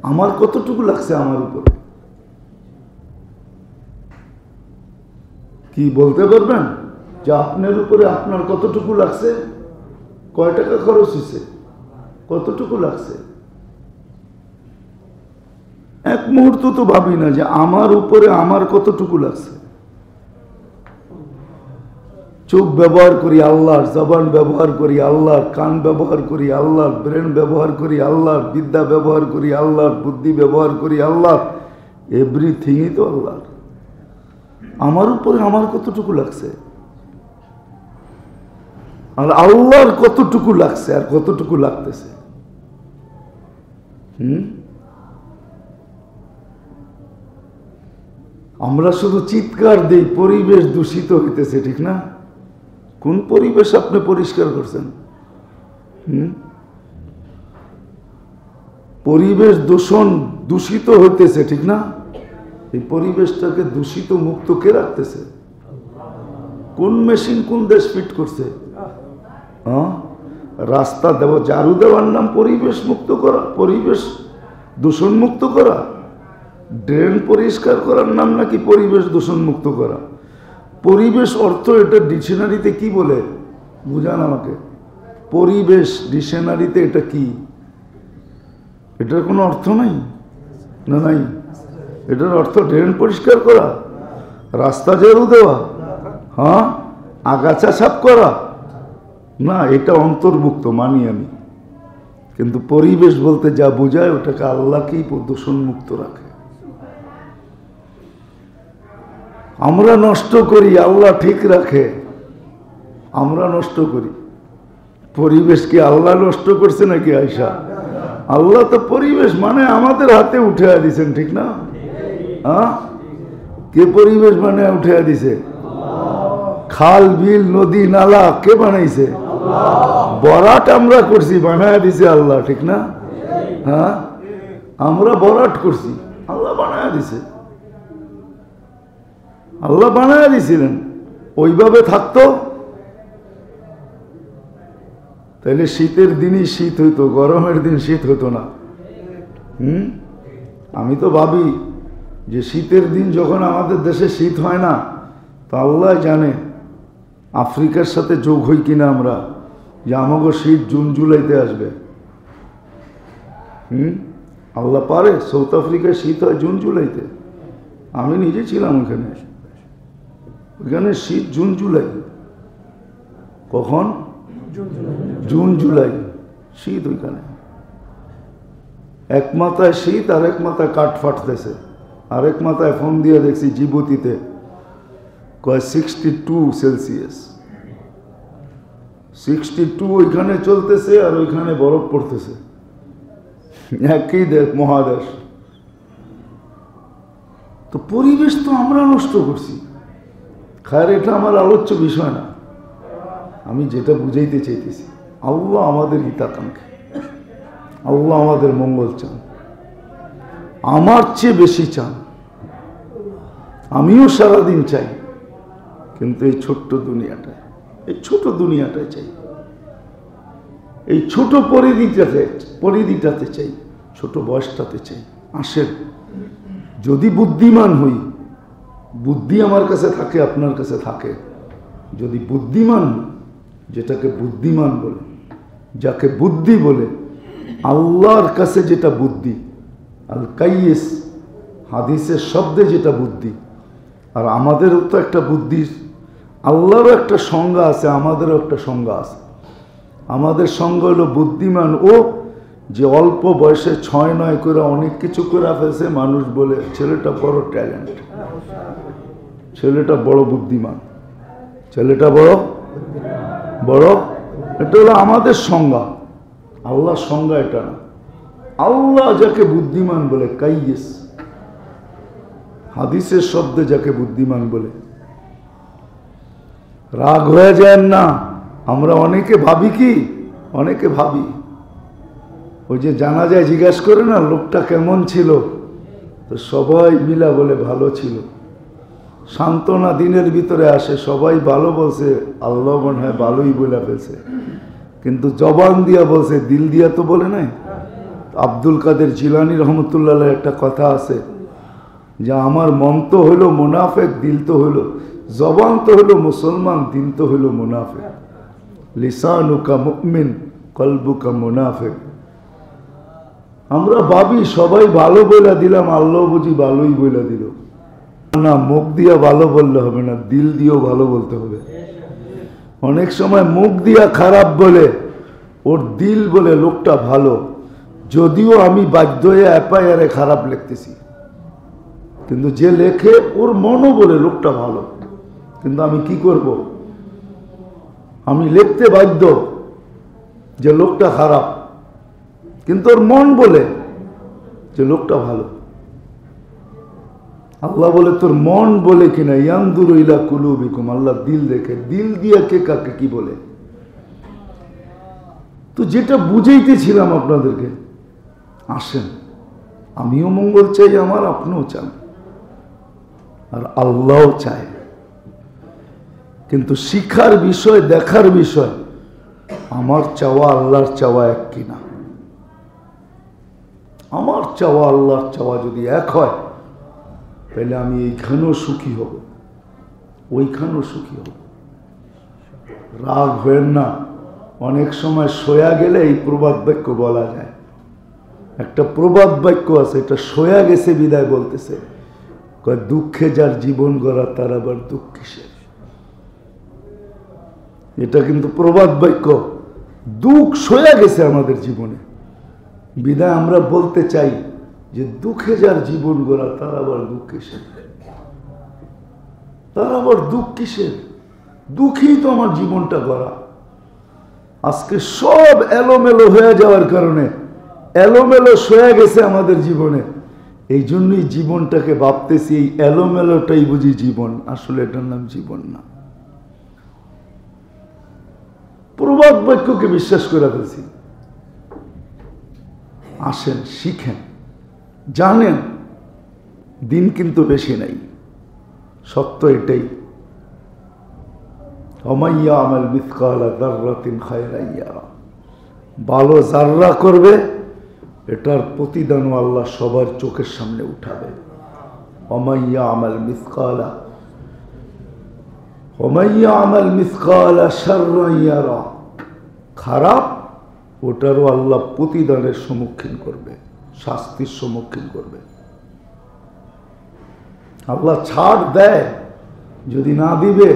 আমার কতটুকু লাগছে আমার উপরে কি বলতে পারবেন? যে আপনার উপরে আপনার কতটুকু লাগছে, কয় টাকা খরচ হয়েছে, কতটুকু লাগছে? এক মুহূর্ত তো ভাবি না যে আমার উপরে আমার কতটুকু লাগছে। চোখ ব্যবহার করি আল্লাহর, জবান ব্যবহার করি আল্লাহর, কান ব্যবহার করি আল্লাহর, ব্রেন ব্যবহার করি আল্লাহর, বিদ্যা ব্যবহার করি আল্লাহর, বুদ্ধি ব্যবহার করি আল্লাহর, এভরিথিংই তো আল্লাহর। আমার উপরে আমার কতটুকু লাগছে আর আল্লাহর কতটুকু লাগছে আর কতটুকু লাগতেছে? আমরা শুধু চিৎকার দেই পরিবেশ দূষিত হইতেছে, ঠিক না? কোন পরিবেশ আপনি পরিষ্কার করছেন? পরিবেশ দূষিত হইতেছে, ঠিক না? এই পরিবেশটাকে দূষিত মুক্ত কে রাখতেছে? কোন মেশিন কোন দেশ ফিট করছে? রাস্তা ঝাড়ু দেওয়ার নাম পরিবেশ মুক্ত করা, পরিবেশ দূষণ মুক্ত করা? ড্রেন পরিষ্কার করার নাম নাকি পরিবেশ দূষণ মুক্ত করা? পরিবেশ অর্থ এটা ডিকশনারিতে কি বলে বুঝান আমাকে? পরিবেশ ডিকশনারিতে এটা কি? এটার কোনো অর্থ নাই না? নাই। এটার অর্থ ড্রেন পরিষ্কার করা, রাস্তা ঝাড়ু দেওয়া, হ্যাঁ, আগাছা সাফ করা না। এটা অন্তর্ভুক্ত মানি আমি, কিন্তু পরিবেশ বলতে যা বোঝায় ওটাকে আল্লাহকেই দূষণ মুক্ত রাখে। আমরা নষ্ট করি, আল্লাহ ঠিক রাখে। আমরা নষ্ট করি। পরিবেশ কি আল্লাহ নষ্ট করছে নাকি আয়সা? আল্লাহ তো পরিবেশ মানে আমাদের হাতে উঠে দিছেন, ঠিক না? কে পরিবেশ মানে উঠে দিছে? খাল বিল নদী নালা কে বানাইছে? বরাট আমরা করছি, বানায় দিছে আল্লাহ, ঠিক না? হ্যাঁ, আমরা বরাট করছি, আল্লাহ বানায় দিছে। আল্লাহ বানায় দিছিলেন, ওইভাবে থাকতো তাহলে শীতের দিনই শীত হইতো, গরমের দিন শীত হতো না। আমি তো ভাবি যে শীতের দিন যখন আমাদের দেশে শীত হয় না, তা আল্লাহ জানে আফ্রিকার সাথে যোগ হই কিনা আমরা, যে আমাকে শীত জুন জুলাইতে আসবে। আল্লাহ পারে। সাউথ আফ্রিকায় শীত হয় জুন জুলাইতে। আমি নিজে ছিলাম ওখানে, ওখানে শীত জুন জুলাই। কখন? জুন জুলাই শীত ওইখানে, এক মাথায় শীত আর এক মাথায় কাঠ ফাটতেছে, আরেক মাথায় ফোন দিয়ে দেখছি জিবুতিতে কয় 62 সেলসিয়াস, 62 ওইখানে চলতেছে আর ওইখানে বরফ পড়তেছে, একই মহাদেশ। তো পরিবেশ তো আমরা নষ্ট করছি। খায়ের এটা আমার আলোচ্য বিষয় না, আমি যেটা বুঝাইতে চাইতেছি আল্লাহ আমাদের হিতাকাঙ্ক্ষী, আল্লাহ আমাদের মঙ্গল চান, আমার চেয়ে বেশি চান, আমিও সারাদিন চাই, কিন্তু এই ছোট্ট দুনিয়াটায়, এই ছোট দুনিয়াটায় চাই, এই ছোট পরিধিটাতে চাই, ছোট বয়সটাতে চাই। আসেন, যদি বুদ্ধিমান হই, বুদ্ধি আমার কাছে থাকে, আপনার কাছে থাকে, যদি বুদ্ধিমান, যেটাকে বুদ্ধিমান বলে, যাকে বুদ্ধি বলে, আল্লাহর কাছে যেটা বুদ্ধি, আল কাইয়িস হাদিসের শব্দে যেটা বুদ্ধি, আর আমাদেরও তো একটা বুদ্ধি, আল্লাহরও একটা সংজ্ঞা আছে, আমাদেরও একটা সংজ্ঞা আছে। আমাদের সংজ্ঞা হলো বুদ্ধিমান ও যে অল্প বয়সে 6-9 করে অনেক কিছু করে ফেলছে, মানুষ বলে ছেলেটা বড় ট্যালেন্ট, ছেলেটা বড় বুদ্ধিমান, ছেলেটা বড়। এটা হলো আমাদের সংজ্ঞা, আল্লাহর সংজ্ঞা এটা না। আল্লাহ যাকে বুদ্ধিমান বলে, কাইয়িস হাদিসের শব্দে যাকে বুদ্ধিমান বলে। রাগ হয়ে যায় না, আমরা অনেকে ভাবি কি, অনেকে ভাবি ওই যে জানা যায় জিজ্ঞাসা করে না লোকটা কেমন ছিল, তো সবাই মিলা বলে ভালো ছিল। সান্ত্বনা দিনের ভিতরে আসে, সবাই ভালো বলছে, আল্লাহ মনে হয় ভালোই বলে ফেলছে, কিন্তু জবান দিয়া বলছে, দিল দিয়া তো বলে নাই। আব্দুল কাদের জিলানী রহমতুল্লাহ একটা কথা আছে যে আমার মন তো হইল মুনাফেক, দিল তো হইল, জবান তো হইল মুসলমান, দিল তো হইল মুনাফেক। লিসানুকা মুমিন কলবুকা মুনাফেক। আমরা ভাবি সবাই ভালো বইলা দিলাম, আল্লাহ বুঝি ভালোই বইলা দিল না। মুখ দিয়া ভালো বললে হবে না, দিল দিয়েও ভালো বলতে হবে। অনেক সময় মুখ দিয়া খারাপ বলে, ওর দিল বলে লোকটা ভালো, যদিও আমি বাধ্য হয়ে এফআইআরে খারাপ লিখতেছি, কিন্তু যে লেখে ওর মনও বলে লোকটা ভালো, কিন্তু আমি কি করব, আমি লিখতে বাধ্য যে লোকটা খারাপ, কিন্তু ওর মন বলে যে লোকটা ভালো। আল্লাহ বলে তোর মন বলে কিনা, ইয়ানদুরু ইলা কুলুবিকুম, আল্লাহ দিল দেখে, দিল দিয়ে কে কাকে কি বলে। তো যেটা বুঝাইতেছিলাম আপনাদেরকে, আসেন আমিও মঙ্গল চাই, আমার আপনিও চান, আর আল্লাহও চায়, কিন্তু শিখার বিষয়, দেখার বিষয়, আমার চাওয়া আল্লাহর চাওয়া এক কিনা। আমার চাওয়া আল্লাহর চাওয়া যদি এক হয়, তাহলে আমি এইখানেও সুখী হব, ওইখানেও সুখী হব। রাগ হবেন না, অনেক সময় সয়া গেলে এই প্রবাদ বাক্য বলা যায়। একটা প্রবাদ বাক্য আছে, এটা সয়া গেছে বিদায় বলতেছে, কয় দুঃখে যার জীবন গড়া তার আবার দুঃখ কিসের। এটা কিন্তু প্রবাদ বাক্য, দুঃখ সয়া গেছে আমাদের জীবনে, বিদায় আমরা বলতে চাই যে দুঃখে যার জীবন গড়া তার আবার দুঃখ কিসের, তার আবার দুঃখ কিসের। দুঃখেই তো আমার জীবনটা গড়া। আজকে সব এলোমেলো হয়ে যাওয়ার কারণে এলোমেলো সয়ে গেছে আমাদের জীবনে, এই জন্যই জীবনটাকে ভাবতেছি এই এলোমেলোটাই বুঝি জীবন, আসলে এটার নাম জীবন না। প্রবাদ বাক্যকে বিশ্বাস করে ফেলছি। আসেন শিখেন, জানেন দিন কিন্তু বেশি নাই, সত্য এটাই। ওমাইয়া আমাল মিসকালা যাররাতিন খায়রান ইয়ারা, ভালো যাররা করবে এটার প্রতিদান আল্লাহ সবার চোখের সামনে উঠাবে। ওমাইয়া আমাল মিসকালা শাররান ইয়ারা, খারাপ ওটারও আল্লাহ প্রতিদানের সম্মুখীন করবে, শাস্তির সম্মুখীন করবে। আল্লাহ ছাড় দেয়, যদি না দিবে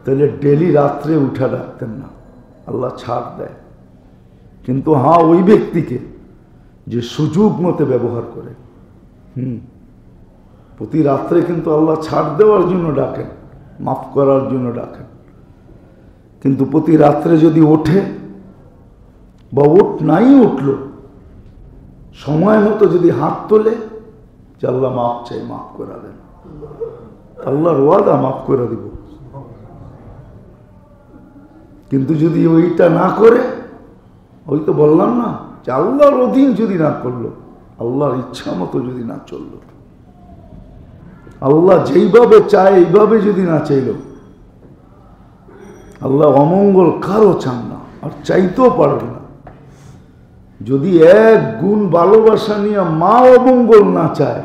তাহলে ডেলি রাত্রে উঠা রাখতেন না, আল্লাহ ছাড় দেয়, কিন্তু হ্যাঁ ওই ব্যক্তিকে যে সুযোগ মতে ব্যবহার করে। প্রতি রাত্রে কিন্তু আল্লাহ ছাড় দেওয়ার জন্য ডাকেন, মাফ করার জন্য ডাকেন, কিন্তু প্রতি রাত্রে যদি ওঠে বা নাই উঠল, সময় মতো যদি হাত তোলে যে আল্লাহ মাফ চাই, মাফ করে দেন, আল্লাহর ওয়াদা মাফ করে দিব। কিন্তু যদি ওইটা না করে, ওই তো বললাম না যে আল্লাহর অধীন যদি না করলো, আল্লাহর ইচ্ছা মতো যদি না চললো, আল্লাহ যেইভাবে চায় এইভাবে যদি না চাইল, আল্লাহ অমঙ্গল কারো চান না, আর চাইতেও পারবে না। যদি 1 গুণ ভালোবাসা নিয়ে মা অমঙ্গল না চায়,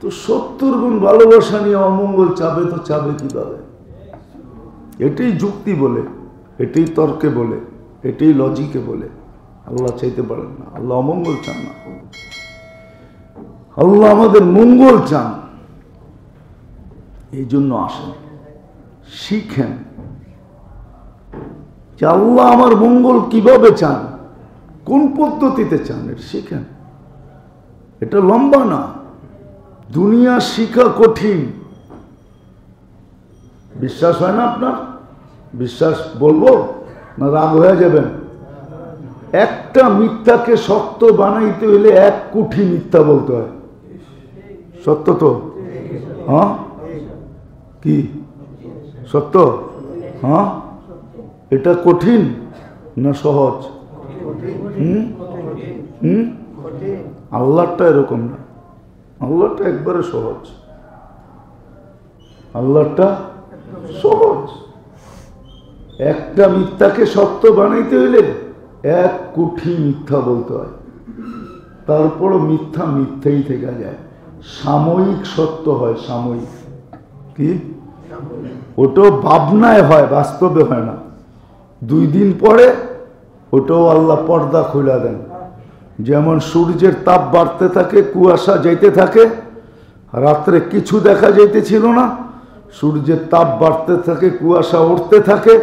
তো 70 গুণ ভালোবাসা নিয়ে অমঙ্গল চাবে, তো চাবে কিভাবে? এটাই যুক্তি বলে, এটাই তর্কে বলে, এটাই লজিকে বলে। আল্লাহ চাইতে পারেন না, আল্লাহ অমঙ্গল চান না, আল্লাহ আমাদের মঙ্গল চান। এই জন্য আসেন, শিখেন যে আল্লাহ আমার মঙ্গল কিভাবে চান, কোন পদ্ধতিতে চান, এটা শিখেন। এটা লম্বা না, দুনিয়া শিখা কঠিন। বিশ্বাস হয় না আপনার? বিশ্বাস বলবো না রাগ হয়ে যাবেন? একটা মিথ্যাকে সত্য বানাইতে হইলে 1 কোটি মিথ্যা বলতে হয়। সত্য তো? হ্যাঁ, কি সত্য? হ্যাঁ, এটা কঠিন না সহজ? আল্লাহটা এরকম না, আল্লাহটা একবারে সহজ, আল্লাহটা সহজ। একটা মিথ্যাকে সত্য বানাইতে হইলে 1 কোটি মিথ্যা বলতে হয়, তারপরও মিথ্যা মিথ্যাই থেকে যায়, সাময়িক সত্য হয়। সাময়িক কি? ওটাও ভাবনায় হয়, বাস্তবে হয় না। 2 দিন পরে ওটাও আল্লাহ পর্দা খুলে দেন। যেমন সূর্যের তাপ বাড়তে থাকে, কুয়াশা যাইতে থাকে, রাত্রে কিছু দেখা যাইতেছিল না, সূর্যের তাপ বাড়তে থাকে, কুয়াশা উঠতে থাকে,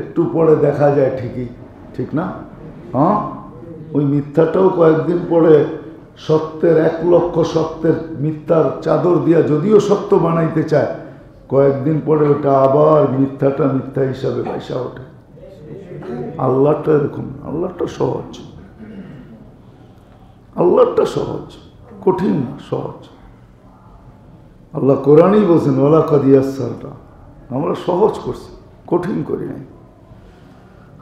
একটু পরে দেখা যায় ঠিকই, ঠিক না? হ্যাঁ, ওই মিথ্যাটাও কয়েকদিন পরে সত্যের 1 লক্ষ সত্যের মিথ্যার চাদর দিয়া যদিও সত্য বানাইতে চায়, কয়েকদিন পরে ওটা আবার মিথ্যাটা মিথ্যা হিসাবে পয়সা ওঠে। আল্লাহটা এরকম, আল্লাহটা সহজ, আল্লাহটা সহজ, কঠিন না, সহজ। আল্লাহ কোরআনই বলছেন ওলা কাদিয়াসসারটা, আমরা সহজ করছি, কঠিন করি নাই।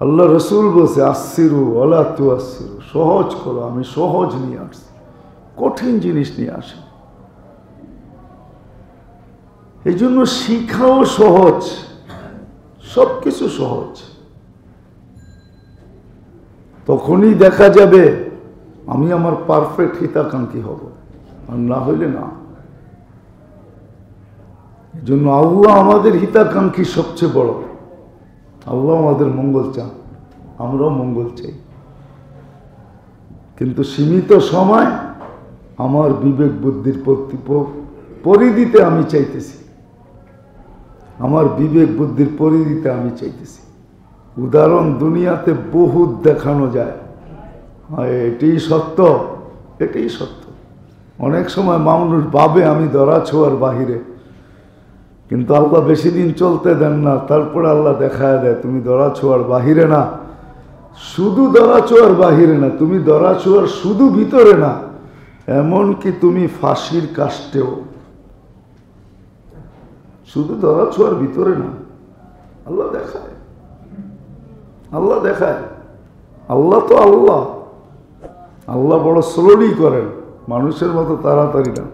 আল্লাহ রসুল বলছে আসিরু ওলা তু আসিরু, সহজ করো, আমি সহজ নিয়ে আসছি, কঠিন জিনিস নিয়ে আসি। এই জন্য শিখাও সহজ, সবকিছু সহজ। তখনই দেখা যাবে আমি আমার পারফেক্ট হিতাকাঙ্ক্ষী হব, আর না হইলে না। এই জন্য আল্লাহ আমাদের হিতাকাঙ্ক্ষী সবচেয়ে বড়। আল্লাহ আমাদের মঙ্গল চান, আমরাও মঙ্গল চাই, কিন্তু সীমিত সময় আমার বিবেক বুদ্ধির পরিধিতে আমি চাইতেছি, আমার বিবেক বুদ্ধির পরিধিতে আমি চাইতেছি। উদাহরণ দুনিয়াতে বহুত দেখানো যায়, এটাই সত্য, এটাই সত্য। অনেক সময় মানুষ ভাবে আমি ধরা ছোঁয়ার বাহিরে, কিন্তু আল্লাহ বেশি দিন চলতে দেন না, তারপরে আল্লাহ দেখায় দেয় তুমি ধরা ছোঁয়ার বাহিরে না, শুধু ধরা ছোঁয়ার বাহিরে না, তুমি ধরা ছোঁয়ার শুধু ভিতরে না, এমনকি তুমি ফাঁসির কাষ্টেও। শুধু ধরা ছোঁয়ার ভিতরে না, আল্লাহ দেখায়, আল্লাহ দেখায়। আল্লাহ তো আল্লাহ, আল্লাহ বড় স্লোলি করেন, মানুষের মতো তাড়াতাড়ি না,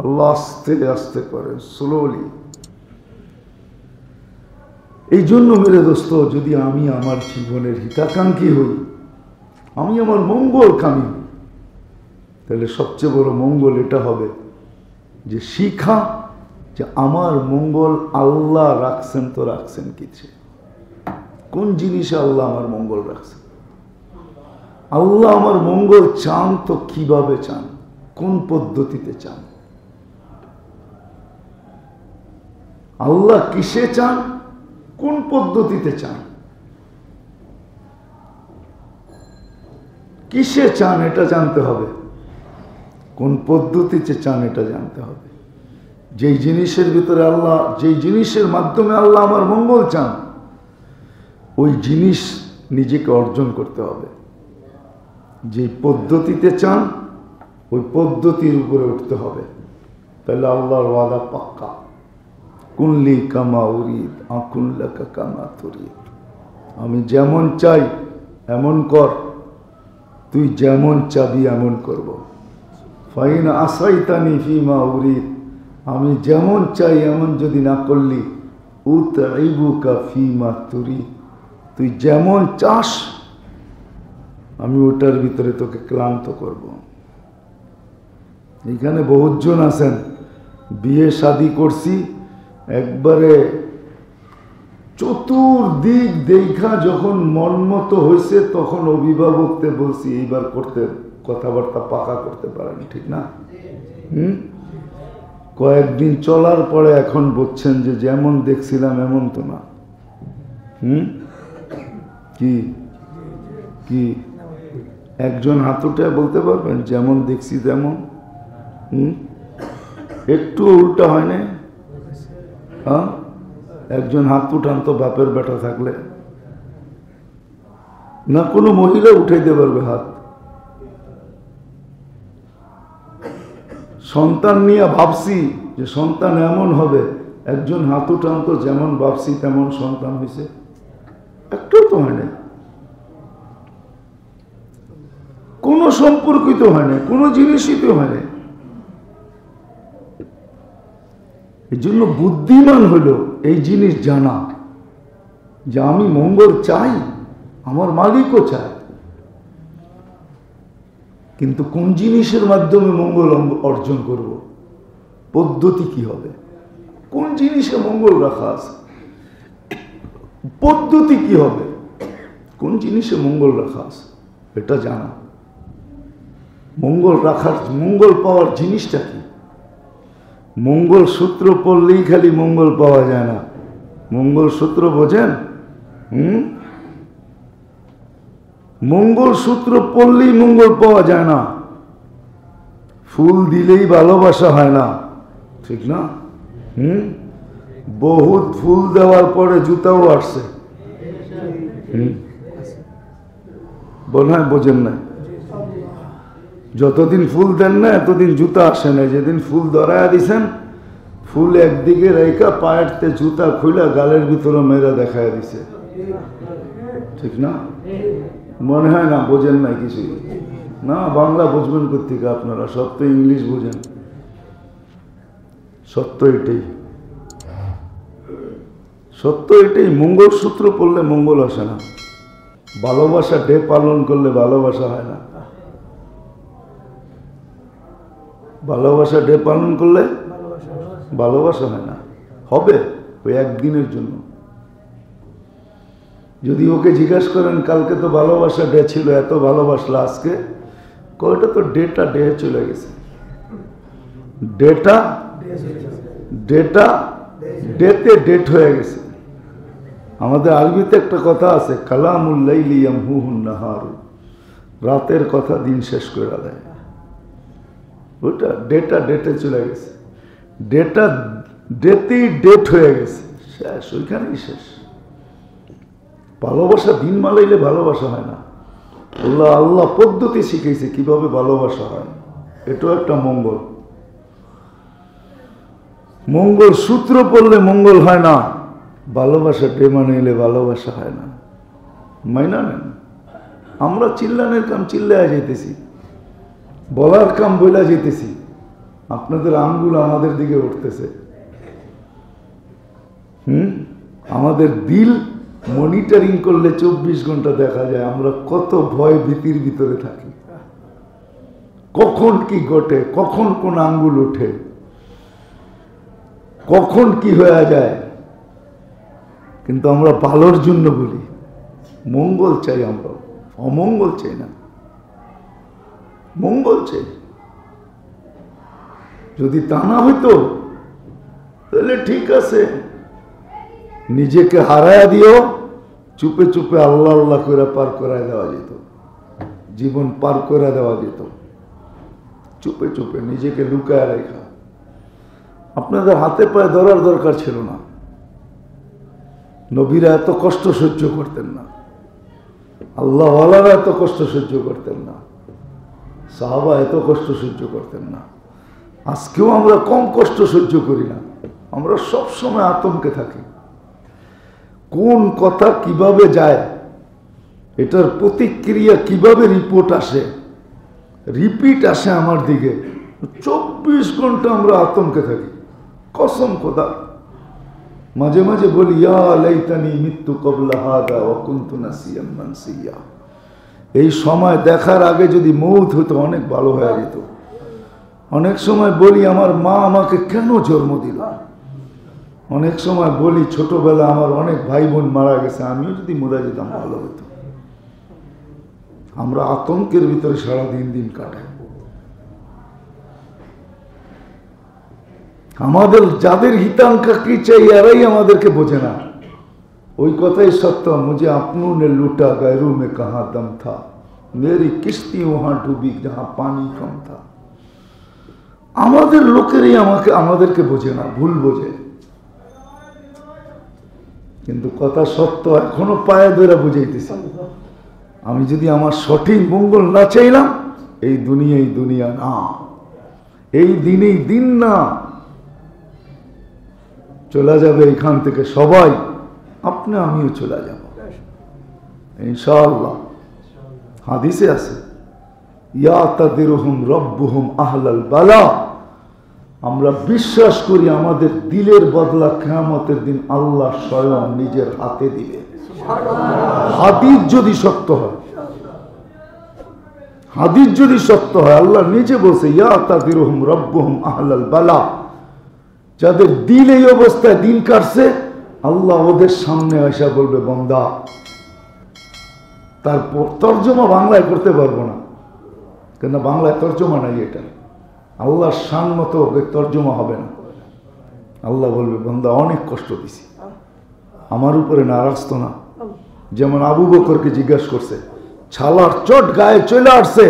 আল্লাহ আস্তে আস্তে করেন, স্লোলি। এই জন্য মেরে দোস্ত, যদি আমি আমার জীবনের হিতাকাঙ্ক্ষী হই, আমি আমার মঙ্গল কামী, তাহলে সবচেয়ে বড় মঙ্গল এটা হবে যে শিখা যে আমার মঙ্গল আল্লাহ রাখছেন, তো রাখছেন কিছু, কোন জিনিসে আল্লাহ আমার মঙ্গল রাখছেন। আল্লাহ আমার মঙ্গল চান তো কিভাবে চান, কোন পদ্ধতিতে চান, আল্লাহ কিসে চান, কোন পদ্ধতিতে চান, কিসে চান এটা জানতে হবে, কোন পদ্ধতিতে চান এটা জানতে হবে। যেই জিনিসের ভিতরে আল্লাহ, যেই জিনিসের মাধ্যমে আল্লাহ আমার মঙ্গল চান, ওই জিনিস নিজেকে অর্জন করতে হবে। যেই পদ্ধতিতে চান ওই পদ্ধতির উপরে উঠতে হবে, তাহলে আল্লাহর ওয়াদা পাক্কা। কুনলি কামা উরিদ আকুল্লাকা কামা তুরিদ, আমি যেমন চাই এমন কর, তুই যেমন চাবি এমন করব। ফাইন আসাইতানি ফিমা উরিদ, আমি যেমন চাই এমন যদি না করলি, উতঈবুকা ফিমা তুরিদ, তুই যেমন চাস আমি ওটার ভিতরে তোকে ক্লান্ত করব। এখানে বহুজন আছেন, বিয়ে শাদী করছি, একবারে চতুর্দিক দেখা যখন মন মতো হয়েছে তখন অভিভাবককে বলছি এইবার করতে, কথাবার্তা পাকা করতে পারেন, ঠিক না? কয়েকদিন চলার পরে এখন বলছেন যে যেমন দেখছিলাম এমন তো না। কি কি একজন হাত উঠে বলতে পারবেন যেমন দেখছি তেমন? একটু উল্টা হয় না? হ্যাঁ, একজন হাত উঠান তো বাপের বেটা থাকলে। না কোনো মহিলা উঠাইতে পারবে হাত? সন্তান নিয়ে ভাবছি যে সন্তান এমন হবে, একজন হাত উঠান তো যেমন ভাবছি তেমন সন্তান হয়েছে? একটু তো হয় না, কোনো সম্পর্কিত হয় না, কোনো জিনিসই তো হয় না। এই জন্য বুদ্ধিমান হলো এই জিনিস জানা যে আমি মঙ্গল চাই, আমার মালিকও চায়, কিন্তু কোন জিনিসের মাধ্যমে মঙ্গল অর্জন করব, পদ্ধতি কি হবে, কোন জিনিসে মঙ্গল রাখা আছে, পদ্ধতি কি হবে, কোন জিনিসে মঙ্গল রাখা আছে এটা জানা। মঙ্গল রাখার, মঙ্গল পাওয়ার জিনিসটা কি? মঙ্গল সূত্র পড়লেই খালি মঙ্গল পাওয়া যায় না। মঙ্গল সূত্র বোঝেন? মঙ্গল সূত্র পড়লেই মঙ্গল পাওয়া যায় না। ফুল দিলেই ভালোবাসা হয় না, ঠিক না? বহুত ফুল দেওয়ার পরে জুতাও আসছে, মনে হয় বোঝেন না। যতদিন ফুল দেন না এতদিন জুতা আসে না। যেদিন ফুল ধরায়া দিছেন, ফুল একদিকে রেখা পায়েরতে জুতা খুলে গালের ভিতরে মেয়েরা দেখায় দিছে, ঠিক না? মনে হয় না বোঝেন না কিছুই। না, বাংলা বুঝবেন কোত্থেকে আপনারা? সব তো ইংলিশ বোঝেন। সত্য এটাই, সত্য এটাই। মঙ্গলসূত্র পড়লে মঙ্গল আসে না। ভালোবাসা ডে পালন করলে ভালোবাসা হয় না। ভালোবাসা ডে পালন করলে ভালোবাসা হয় না, হবে ওই একদিনের জন্য। যদি ওকে জিজ্ঞাসা করেন কালকে তো ভালোবাসা ডে ছিল, এত ভালোবাসলা আজকে, কয়টা তো ডেটা ডে চলে গেছে। ডেটা ডেটা ডেতে ডেট হয়ে গেছে। আমাদের আরবিতে একটা কথা আছে, কালামুল লাইলি ইয়ামহুহুন নাহারু, রাতের কথা দিন শেষ করে দেয়। ওটা ডেটা ডেটে চলে গেছে। ডেটা ডেতেই ডেট হয়ে গেছে, শেষ, ওইখানেই শেষ। ভালোবাসা দিন মালাইলে ভালোবাসা হয় না। আল্লাহ আল্লাহ পদ্ধতি শিখেছে কিভাবে ভালোবাসা হয়, এটাও একটা মঙ্গল। মঙ্গল সূত্র পড়লে মঙ্গল হয় না, ভালোবাসা ডে মানাইলে ভালোবাসা হয় না। মাইনা নেন। আমরা চিল্লানের কাম চিল্লায় যেতেছি, বলার কাম বইলা যেতেছি, আপনাদের আঙ্গুল আমাদের দিকে উঠতেছে। আমাদের দিল মনিটরিং করলে 24 ঘন্টা দেখা যায় আমরা কত ভয় ভীতির ভিতরে থাকি, কখন কি ঘটে, কখন কোন আঙ্গুল ওঠে, কখন কি হয়ে যায়। কিন্তু আমরা ভালোর জন্য বলি, মঙ্গল চাই আমরা, অমঙ্গল চাই না, মঙ্গল চাই। যদি তা না হইতো তাহলে ঠিক আছে, নিজেকে হারায়া দিও, চুপে চুপে আল্লাহ আল্লাহ করে পার করায় দেওয়া যেত। জীবন পার করে দেওয়া যেত, চুপে চুপে নিজেকে লুকায় রেখা। আপনাদের হাতে পায়ে ধরার দরকার ছিল না। নবীরা এত কষ্ট সহ্য করতেন না, আল্লাহওয়ালারা এত কষ্ট সহ্য করতেন না, সাহাবা এত কষ্ট সহ্য করতেন না। আজকেও আমরা কম কষ্ট সহ্য করি না, আমরা সব সময় আতঙ্কে থাকি। কোন কথা কিভাবে যায়, এটার প্রতিক্রিয়া কিভাবে রিপোর্ট আসে, রিপিট আসে আমার দিকে, 24 ঘন্টা আমরা আতঙ্কে থাকি। কসম খোদা, মাঝে মাঝে বলি ইয়া লাইতানি মিত্তু ক্বাবলা হাদা ওয়া কুনতু নাসিয়ান মানসিয়া। এই সময় দেখার আগে যদি মৌত হতো অনেক ভালো হয়ে যেত। অনেক সময় বলি আমার মা আমাকে কেন জন্ম দিল। অনেক সময় বলি ছোটবেলা আমার অনেক ভাই বোন মারা গেছে, আমিও যদি মরে যেতাম ভালো হতো। আমরা আতঙ্কের ভিতরে সারা দিন দিন কাটাই। আমাদের যাদের হিতাকাঙ্ক্ষী চাই এরাই আমাদেরকে বোঝে না। ওই কথাই সত্য, মুঝে আপনों ने लूटा गैरों में कहां दम था, मेरी किश्ती वहां डूबी जहां पानी कम था। আমাদের লোকেরই আমাদেরকে বোঝে না, ভুল বোঝে। কিন্তু কথা সত্য, এখনো পায়ে ধরে বুঝাইতেছি। আমি যদি আমার সঠিক মঙ্গল না চাইলাম, এই দুনিয়া না, এই দিনেই দিন না, চলে যাবে এখান থেকে সবাই, আপনি আমিও চলে যাব ইনশাআল্লাহ। হাদিসে আছে ইয়াতাদিরুহুম রাব্বুহুম আহলাল বালা। আমরা বিশ্বাস করি আমাদের দিলের বদলা কিয়ামতের দিন আল্লাহ স্বয়ং নিজের হাতে দিবে। হাদিস যদি সত্য হয়, হাদিস যদি সত্য হয়, আল্লাহ নিজে বলছে ইয়াতাদিরুহুম রাব্বুহুম আহলাল বালা। যাদের দিল এই অবস্থায় দিন কাটছে, আল্লাহ ওদের সামনে এসে বলবে বান্দা। তারপর তর্জমা বাংলায় করতে পারবো না, কেন বাংলায় তর্জমা নাই। এটা আল্লাহর শান মতো তর্জমা হবে না। আল্লাহ বলবে বান্দা অনেক কষ্ট দিছি, আমার উপরে নারাজ তো না। যেমন আবু বকরকে জিজ্ঞাসা করছে, ছালার চোট গায়ে চলে আসছে,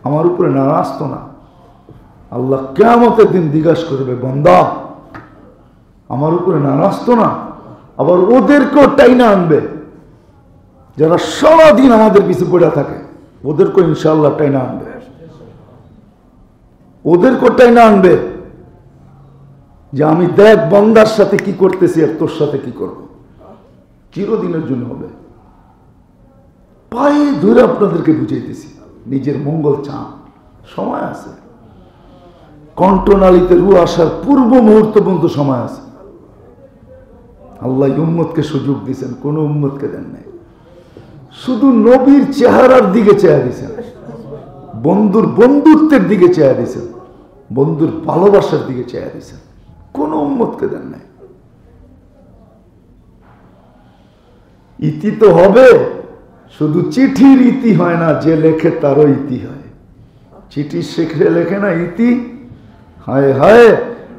আমার উপরে নারাজ তো না। আল্লাহ কিয়ামতের দিন জিজ্ঞাসা করবে বান্দা আমার উপরে নারাজ তো না। আবার ওদেরকেও টাইনা আনবে, যারা সারাদিন আমাদের পিছু পড়ে থাকে, ওদেরকেও ইনশাআল্লাহ টাইনা আনবে। ওদেরকেও টাইনা আনবে যে আমি দেখ বান্দার সাথে কি করতেছি আর তোর সাথে কি করব। চিরদিনের জন্য হবে। পায়ে ধরে আপনাদেরকে বুঝাইতেছি, নিজের মঙ্গল চান, সময় আছে। কণ্ঠনালীতে রু আসার পূর্ব মুহূর্ত পর্যন্ত সময় আছে। আল্লাহ উম্মতকে সুযোগ দিয়েছেন, কোন উম্মতকে দেন নাই। শুধু নবীর চেহারার দিকে চেয়ে দিয়েছেন, বন্ধুর বন্ধুত্বের দিকে চেয়ে দিয়েছেন, বন্ধুর ভালোবাসার দিকে চেয়ে দিয়েছেন, কোন উম্মতকে দেন নাই। ইতি তো হবে, শুধু চিঠির ইতি হয় না, যে লেখে তারও ইতি হয়। চিঠি শেখে লেখে না ইতি, হায় হায়,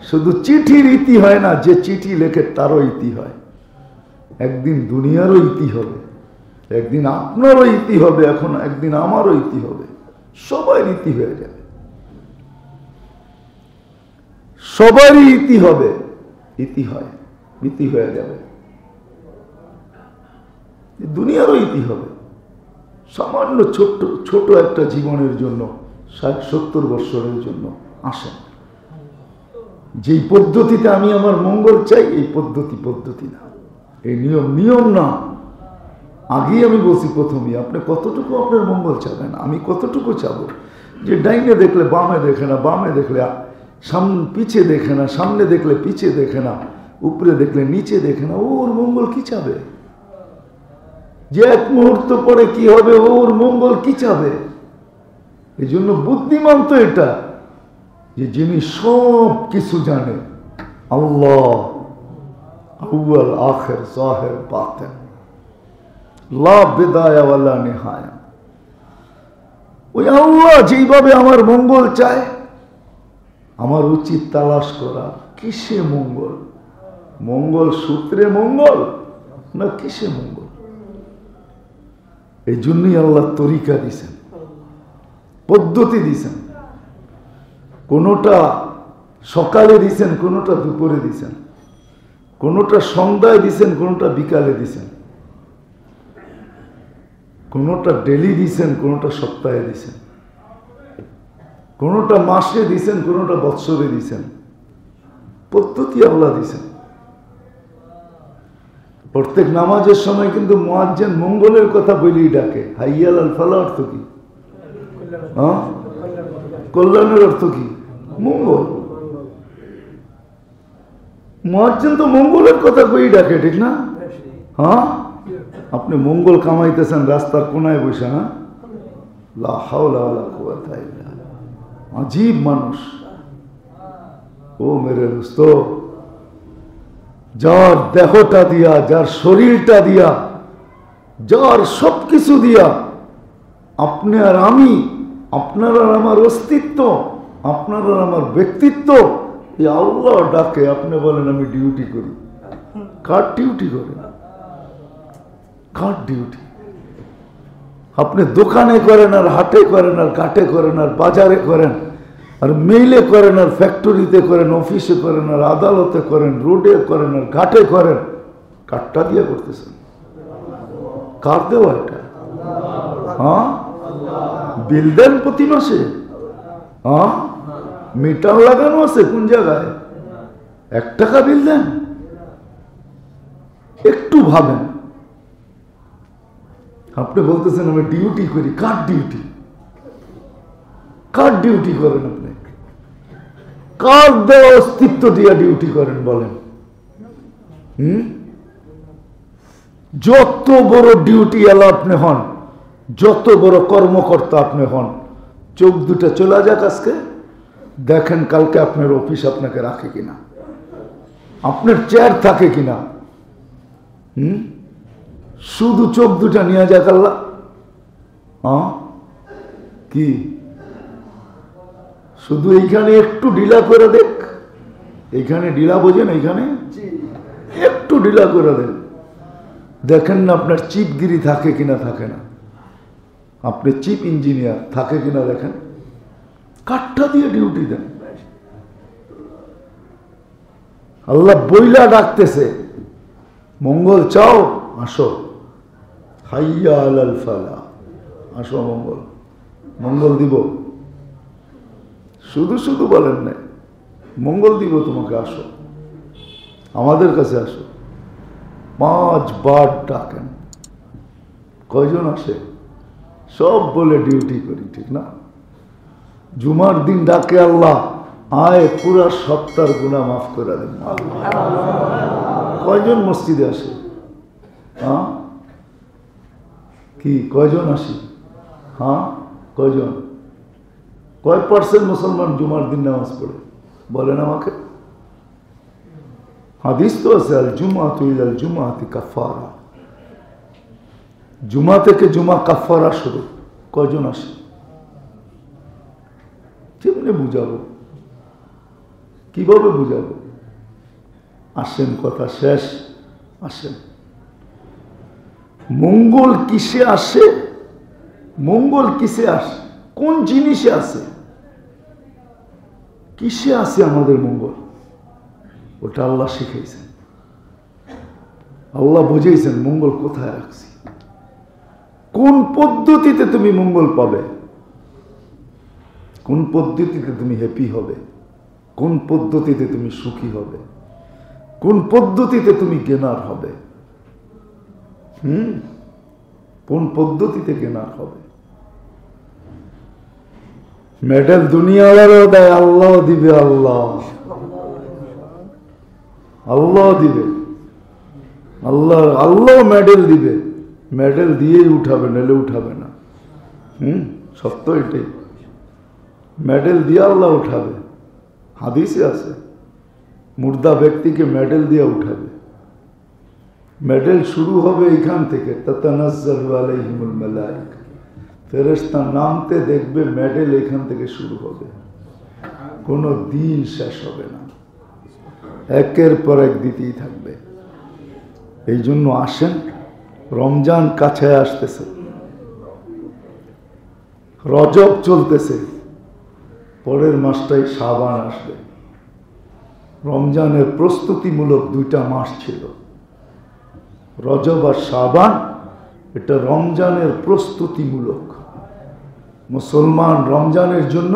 শুধু চিঠির ইতি হয় না, যে চিঠি লেখে তারও ইতি হয়। একদিন দুনিয়ারও ইতি হবে, একদিন আপনারও ইতি হবে, এখন একদিন আমারও ইতি হবে, সবাই ইতি হয়ে যাবে, সবারই ইতি হবে। ইতি হয়, ইতি হয়ে যাবে, দুনিয়ারও ইতি হবে। সামান্য ছোট্ট ছোট একটা জীবনের জন্য, 60-70 বছরের জন্য আসেন। যেই পদ্ধতিতে আমি আমার মঙ্গল চাই, এই পদ্ধতি না, এই নিয়ম না। আগেই আমি বলছি প্রথমেই, আপনি কতটুকু আপনার মঙ্গল চাবেন, আমি কতটুকু চাবো। যে ডাইনে দেখলে বামে দেখে না, বামে দেখলে সামনে পিছে দেখে না, সামনে দেখলে পিছে দেখে না, উপরে দেখলে নিচে দেখে না, ওর মঙ্গল কি চাবে? যে এক মুহূর্ত পরে কি হবে, ওর মঙ্গল কি চাবে? এই জন্য বুদ্ধিমান তো এটা, যে যিনি সব কিছু জানে, আল্লাহ আউয়াল আখির জাহির বাতিন, লা বিদায়া ওয়ালা নিহায়া। ওই আল্লাহ যেইভাবে আমার মঙ্গল চায়, আমার উচিত তালাশ করা কিসে মঙ্গল। মঙ্গল সূত্রে মঙ্গল না কিসে মঙ্গল? এই জন্যই আল্লাহ তরিকা দিছেন। পদ্ধতি দিছেন, কোনোটা সকালে দিছেন, কোনোটা দুপুরে দিছেন, কোনোটা সন্ধ্যায় দিছেন, কোনোটা বিকালে দিছেন, কোনোটা ডেলি দিছেন, কোনোটা সপ্তাহে দিছেন, কোনোটা মাসে দিছেন, কোনোটা বৎসরে দিছেন। পদ্ধতি আল্লাহ দিছেন। প্রত্যেক নামাজের সময় কিন্তু মুয়াজ্জিন মঙ্গলের কথা বলেই ডাকে। হাইয়াল আল ফালা অর্থ কি? কল্যাণের অর্থ কি? মঙ্গল। মুয়াজ্জিন তো মঙ্গলের কথা কই ডাকে, ঠিক না? হ্যাঁ, আপনি মঙ্গল কামাইতেছেন রাস্তার কোনায় বসে। হ্যাঁ, লা হাওলা ওয়ালা কুওয়াতা ইল্লা বিল্লাহ। আজীব মানুষ। ও মেরে দোস্ত, যার দেহটা দিয়া, যার শরীরটা দিয়া, যার সবকিছু দিয়া আপনি আর আমি, আপনার আর আমার অস্তিত্ব, আপনার আর আমার ব্যক্তিত্ব, এই আল্লাহ ডাকে। আপনি বলেন আমি ডিউটি করি। কার ডিউটি করেন? কার ডিউটি? আপনি দোকানে করেন, আর হাটে করেন, আর ঘাটে করেন, আর বাজারে করেন, আর মেইলে করেন, আর ফ্যাক্টরিতে করেন, অফিসে করেন, আর আদালতে করেন, রোডে করেন, আর ঘাটে করেন, কারটা দিয়ে করতেছেন? কার দেওয়া এটা? হ্যাঁ, বিল দেন প্রতি মাসে? হ্যাঁ, মিটার লাগানো আছে কোন জায়গায়? 1 টাকা বিল দেন? একটু ভাবেন। আপনি বলতেছেন আমি ডিউটি করি। কার ডিউটি? কার ডিউটি করেন আপনি? কার দেওয়া অস্তিত্ব দিয়ে ডিউটি করেন বলেন? যত বড় ডিউটি এলা আপনি হন, যত বড় কর্মকর্তা আপনি হন, চোখ দুটা চলে যাক আজকে, দেখেন কালকে আপনার অফিস আপনাকে রাখে কিনা, আপনার চেয়ার থাকে কিনা। শুধু চোখ দুটা নিয়ে যাক আল্লাহ। কি শুধু এইখানে একটু ঢিলা করে দেখ? এইখানে ঢিলা বোঝেন? এইখানে একটু ঢিলা করে দেন, দেখেন না আপনার চিপগিরি থাকে কিনা থাকে না, আপনি চিফ ইঞ্জিনিয়ার থাকে কিনা দেখেন। কাঠটা দিয়ে ডিউটি দেন। আল্লাহ বইলা ডাকতেছে, মঙ্গল চাও? আসো। হাইয়া আলাল ফালাহ, আসো মঙ্গল, মঙ্গল দিব। শুধু শুধু বলেন না মঙ্গল দিব তোমাকে, আসো আমাদের কাছে আসো। 5 বার ডাকেন। কয়জন আসে? সব বলে ডিউটি করি, ঠিক না? জুমার দিন ডাকে আল্লাহ, আয় পুরা সপ্তাহের গুনাহ মাফ করে দেন। কয়জন মসজিদে আসে? হ্যাঁ, কি কয়জন আসি? হ্যাঁ, কয়জন? কয় পার্সেন্ট মুসলমান জুমার দিন নামাজ পড়ে বলেন আমাকে? হাদিস তো আছে, আল জুমাতু ইলাল জুমাতি কাফারা। জুমা থেকে জুমা কাফারা শুরু। কয়জন আসে? কেমনে বুঝাবো? কিভাবে বুঝাবো? আসেন, কথা শেষ। আসেন। মঙ্গল কিসে আসে? মঙ্গল কিসে আসে? কোন জিনিসে আছে? কিসে আছে আমাদের মঙ্গল? ওটা আল্লাহ শিখাইছেন, আল্লাহ বুঝাইছেন মঙ্গল কোথায় রাখছি। কোন পদ্ধতিতে তুমি মঙ্গল পাবে, কোন পদ্ধতিতে তুমি হ্যাপি হবে, কোন পদ্ধতিতে তুমি সুখী হবে, কোন পদ্ধতিতে তুমি জ্ঞানার হবে। কোন পদ্ধতিতে জ্ঞানার হবে? মেডেল দুনিয়াওয়ালারও দেয়, আল্লাহ দিবে। আল্লাহ আল্লাহ দিবে। আল্লাহ আল্লাহ মেডেল দিবে। মেডেল দিয়েই উঠাবে, নাহলে উঠাবে না। সত্য এটাই। মেডেল দিয়ে আল্লাহ উঠাবে। হাদিসে আছে, মুর্দা ব্যক্তিকে মেডেল দিয়ে উঠাবে। মেডেল শুরু হবে এইখান থেকে, তাতানাজ্জালু আলাইহিমুল মালায়েকা। ফেরেশতা নামতে দেখবে মেডেল এখান থেকে শুরু হবে, কোনো দিন শেষ হবে না, একের পর এক দিতেই থাকবে। এই জন্য আসেন, রমজান কাছে আসতেছে। রজব চলতেছে, পরের মাসটাই শাবান আসবে। রমজানের প্রস্তুতিমূলক 2টা মাস ছিল, রজব আর শাবান। এটা রমজানের প্রস্তুতিমূলক। মুসলমান রমজানের জন্য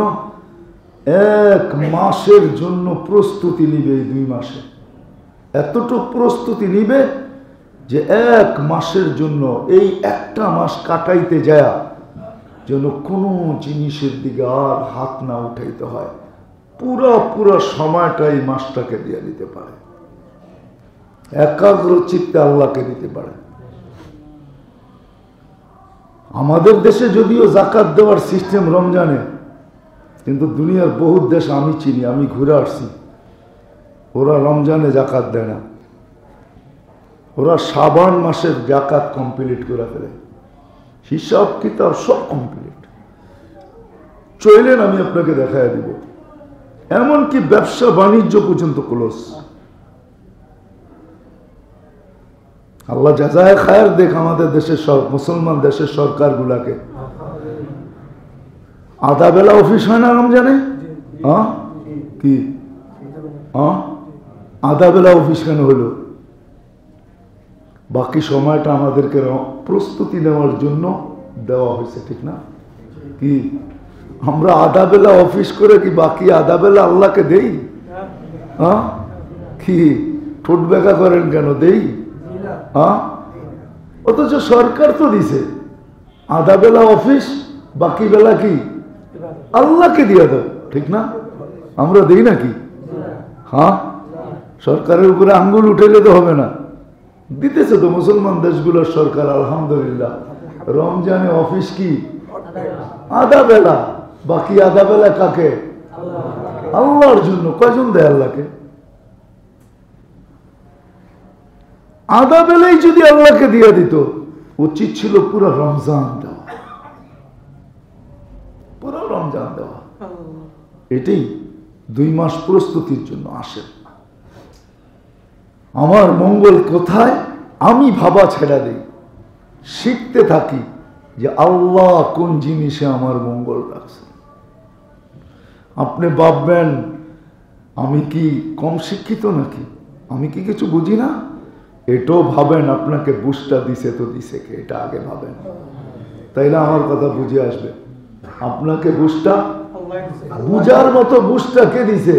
1 মাসের জন্য প্রস্তুতি নিবে। এই 2 মাসে এতটুকু প্রস্তুতি নিবে যে 1 মাসের জন্য এই একটা মাস কাটাইতে যায় যেন কোনো জিনিসের দিকে আর হাত না উঠাইতে হয়। পুরো সময়টা এই মাসটাকে দিয়ে দিতে পারে, একাগ্র চিত্তে আল্লাহকে দিতে পারে। আমাদের দেশে যদিও জাকাত দেওয়ার সিস্টেম রমজানে, কিন্তু দুনিয়ার বহু দেশ আমি চিনি, আমি ঘুরে আসছি, ওরা রমজানে জাকাত দেয় না। ওরা শাবান মাসের জাকাত কমপ্লিট করে ফেলে, হিসাব কিতাব সব কমপ্লিট। চলেন আমি আপনাকে দেখায় দিব, এমনকি ব্যবসা বাণিজ্য পর্যন্ত ক্লোজ। আল্লাহ জাযায়ে খায়ের দেখ আমাদের দেশের মুসলমান দেশের সরকারগুলাকে। আধা বেলা অফিস হয় না রমজানে? কি আধা বেলা অফিস কেন হলো? বাকি সময়টা আমাদেরকে প্রস্তুতি নেওয়ার জন্য দেওয়া হয়েছে, ঠিক না? কি আমরা আধা বেলা অফিস করে কি বাকি আধা বেলা আল্লাহকে দেই? কি ঠোঁট বেঁকা করেন কেন? দেই। অথচ সরকার তো দিছে আধা বেলা অফিস, বাকি বেলা কি আল্লাহকে দিয়ে দাও, ঠিক না? আমরা দেই নাকি? সরকারের উপরে আঙ্গুল উঠাইলে তো হবে না, দিতেছে তো মুসলমান দেশগুলোর সরকার আলহামদুলিল্লাহ। রমজানে অফিস কি আধা বেলা, বাকি আধা বেলা কাকে? আল্লাহর জন্য। কয়জন দেয় আল্লাহকে? আধা বেলাই যদি আল্লাহকে দিয়ে দিত, উচিত ছিল পুরো রমজান দেওয়া, পুরো রমজান দেওয়া। এটাই 2 মাস প্রস্তুতির জন্য আসেন। আমার মঙ্গল কোথায় আমি ভাবা ছেড়ে দিই, শিখতে থাকি যে আল্লাহ কোন জিনিসে আমার মঙ্গল রাখছে। আপনি ভাববেন আমি কি কম শিক্ষিত নাকি, আমি কি কিছু বুঝি না? এটাও ভাবেন আপনাকে বুঝটা দিছে তো দিছে কে, এটা আগে ভাবেন, তাইলে আমার কথা বুঝে আসবে। আপনাকে বুঝটা বুঝার মতো বুঝটা কে দিছে?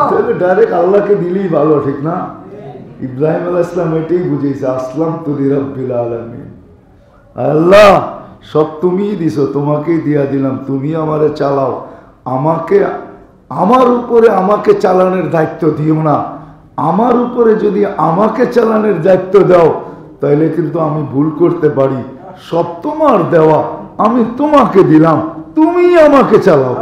তাহলে ডাইরেক্ট আল্লাহকে দিলেই ভালো, ঠিক না? ইব্রাহিম আলাইহিস সালাম এটাই বুঝেছে, আসলামতু লিরাব্বিল আলামিন। আল্লাহ সব তুমিই দিছো, তোমাকেই দিয়া দিলাম, তুমি আমারে চালাও, আমাকে আমার উপরে আমাকে চালানোর দায়িত্ব দিও না। আমার উপরে যদি আমাকে চালানোর দায়িত্ব দাও তাহলে কিন্তু আমি ভুল করতে পারি। সব তোমার দেওয়া, আমি তোমাকে দিলাম, তুমি আমাকে চালাও,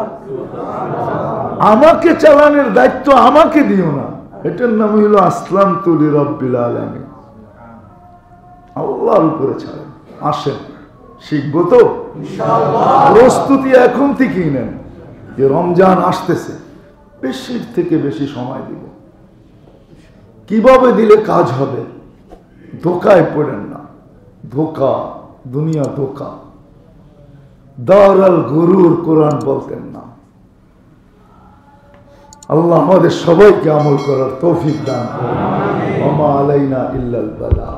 আমাকে চালানোর দায়িত্ব আমাকে দিও না। এটার নাম হইল আসলামতু লিরাব্বিল আলামিন। আল্লাহর উপরে ছাড়েন। আসেন শিখবো তো ইনশাআল্লাহ। প্রস্তুতি এখন থেকেই নেন যে রমজান আসতেছে, বেশির থেকে বেশি সময় দিব। কিভাবে দিলে কাজ হবে? ধোকায় পড়েন না, ধোকা দুনিয়া ধোকা। দারাল গুরুর কোরআন বলতেন না। আল্লাহ আমাদের সবাইকে আমল করার তৌফিক দান করুন। ওয়া মা আলাইনা ইল্লাল বালাগ।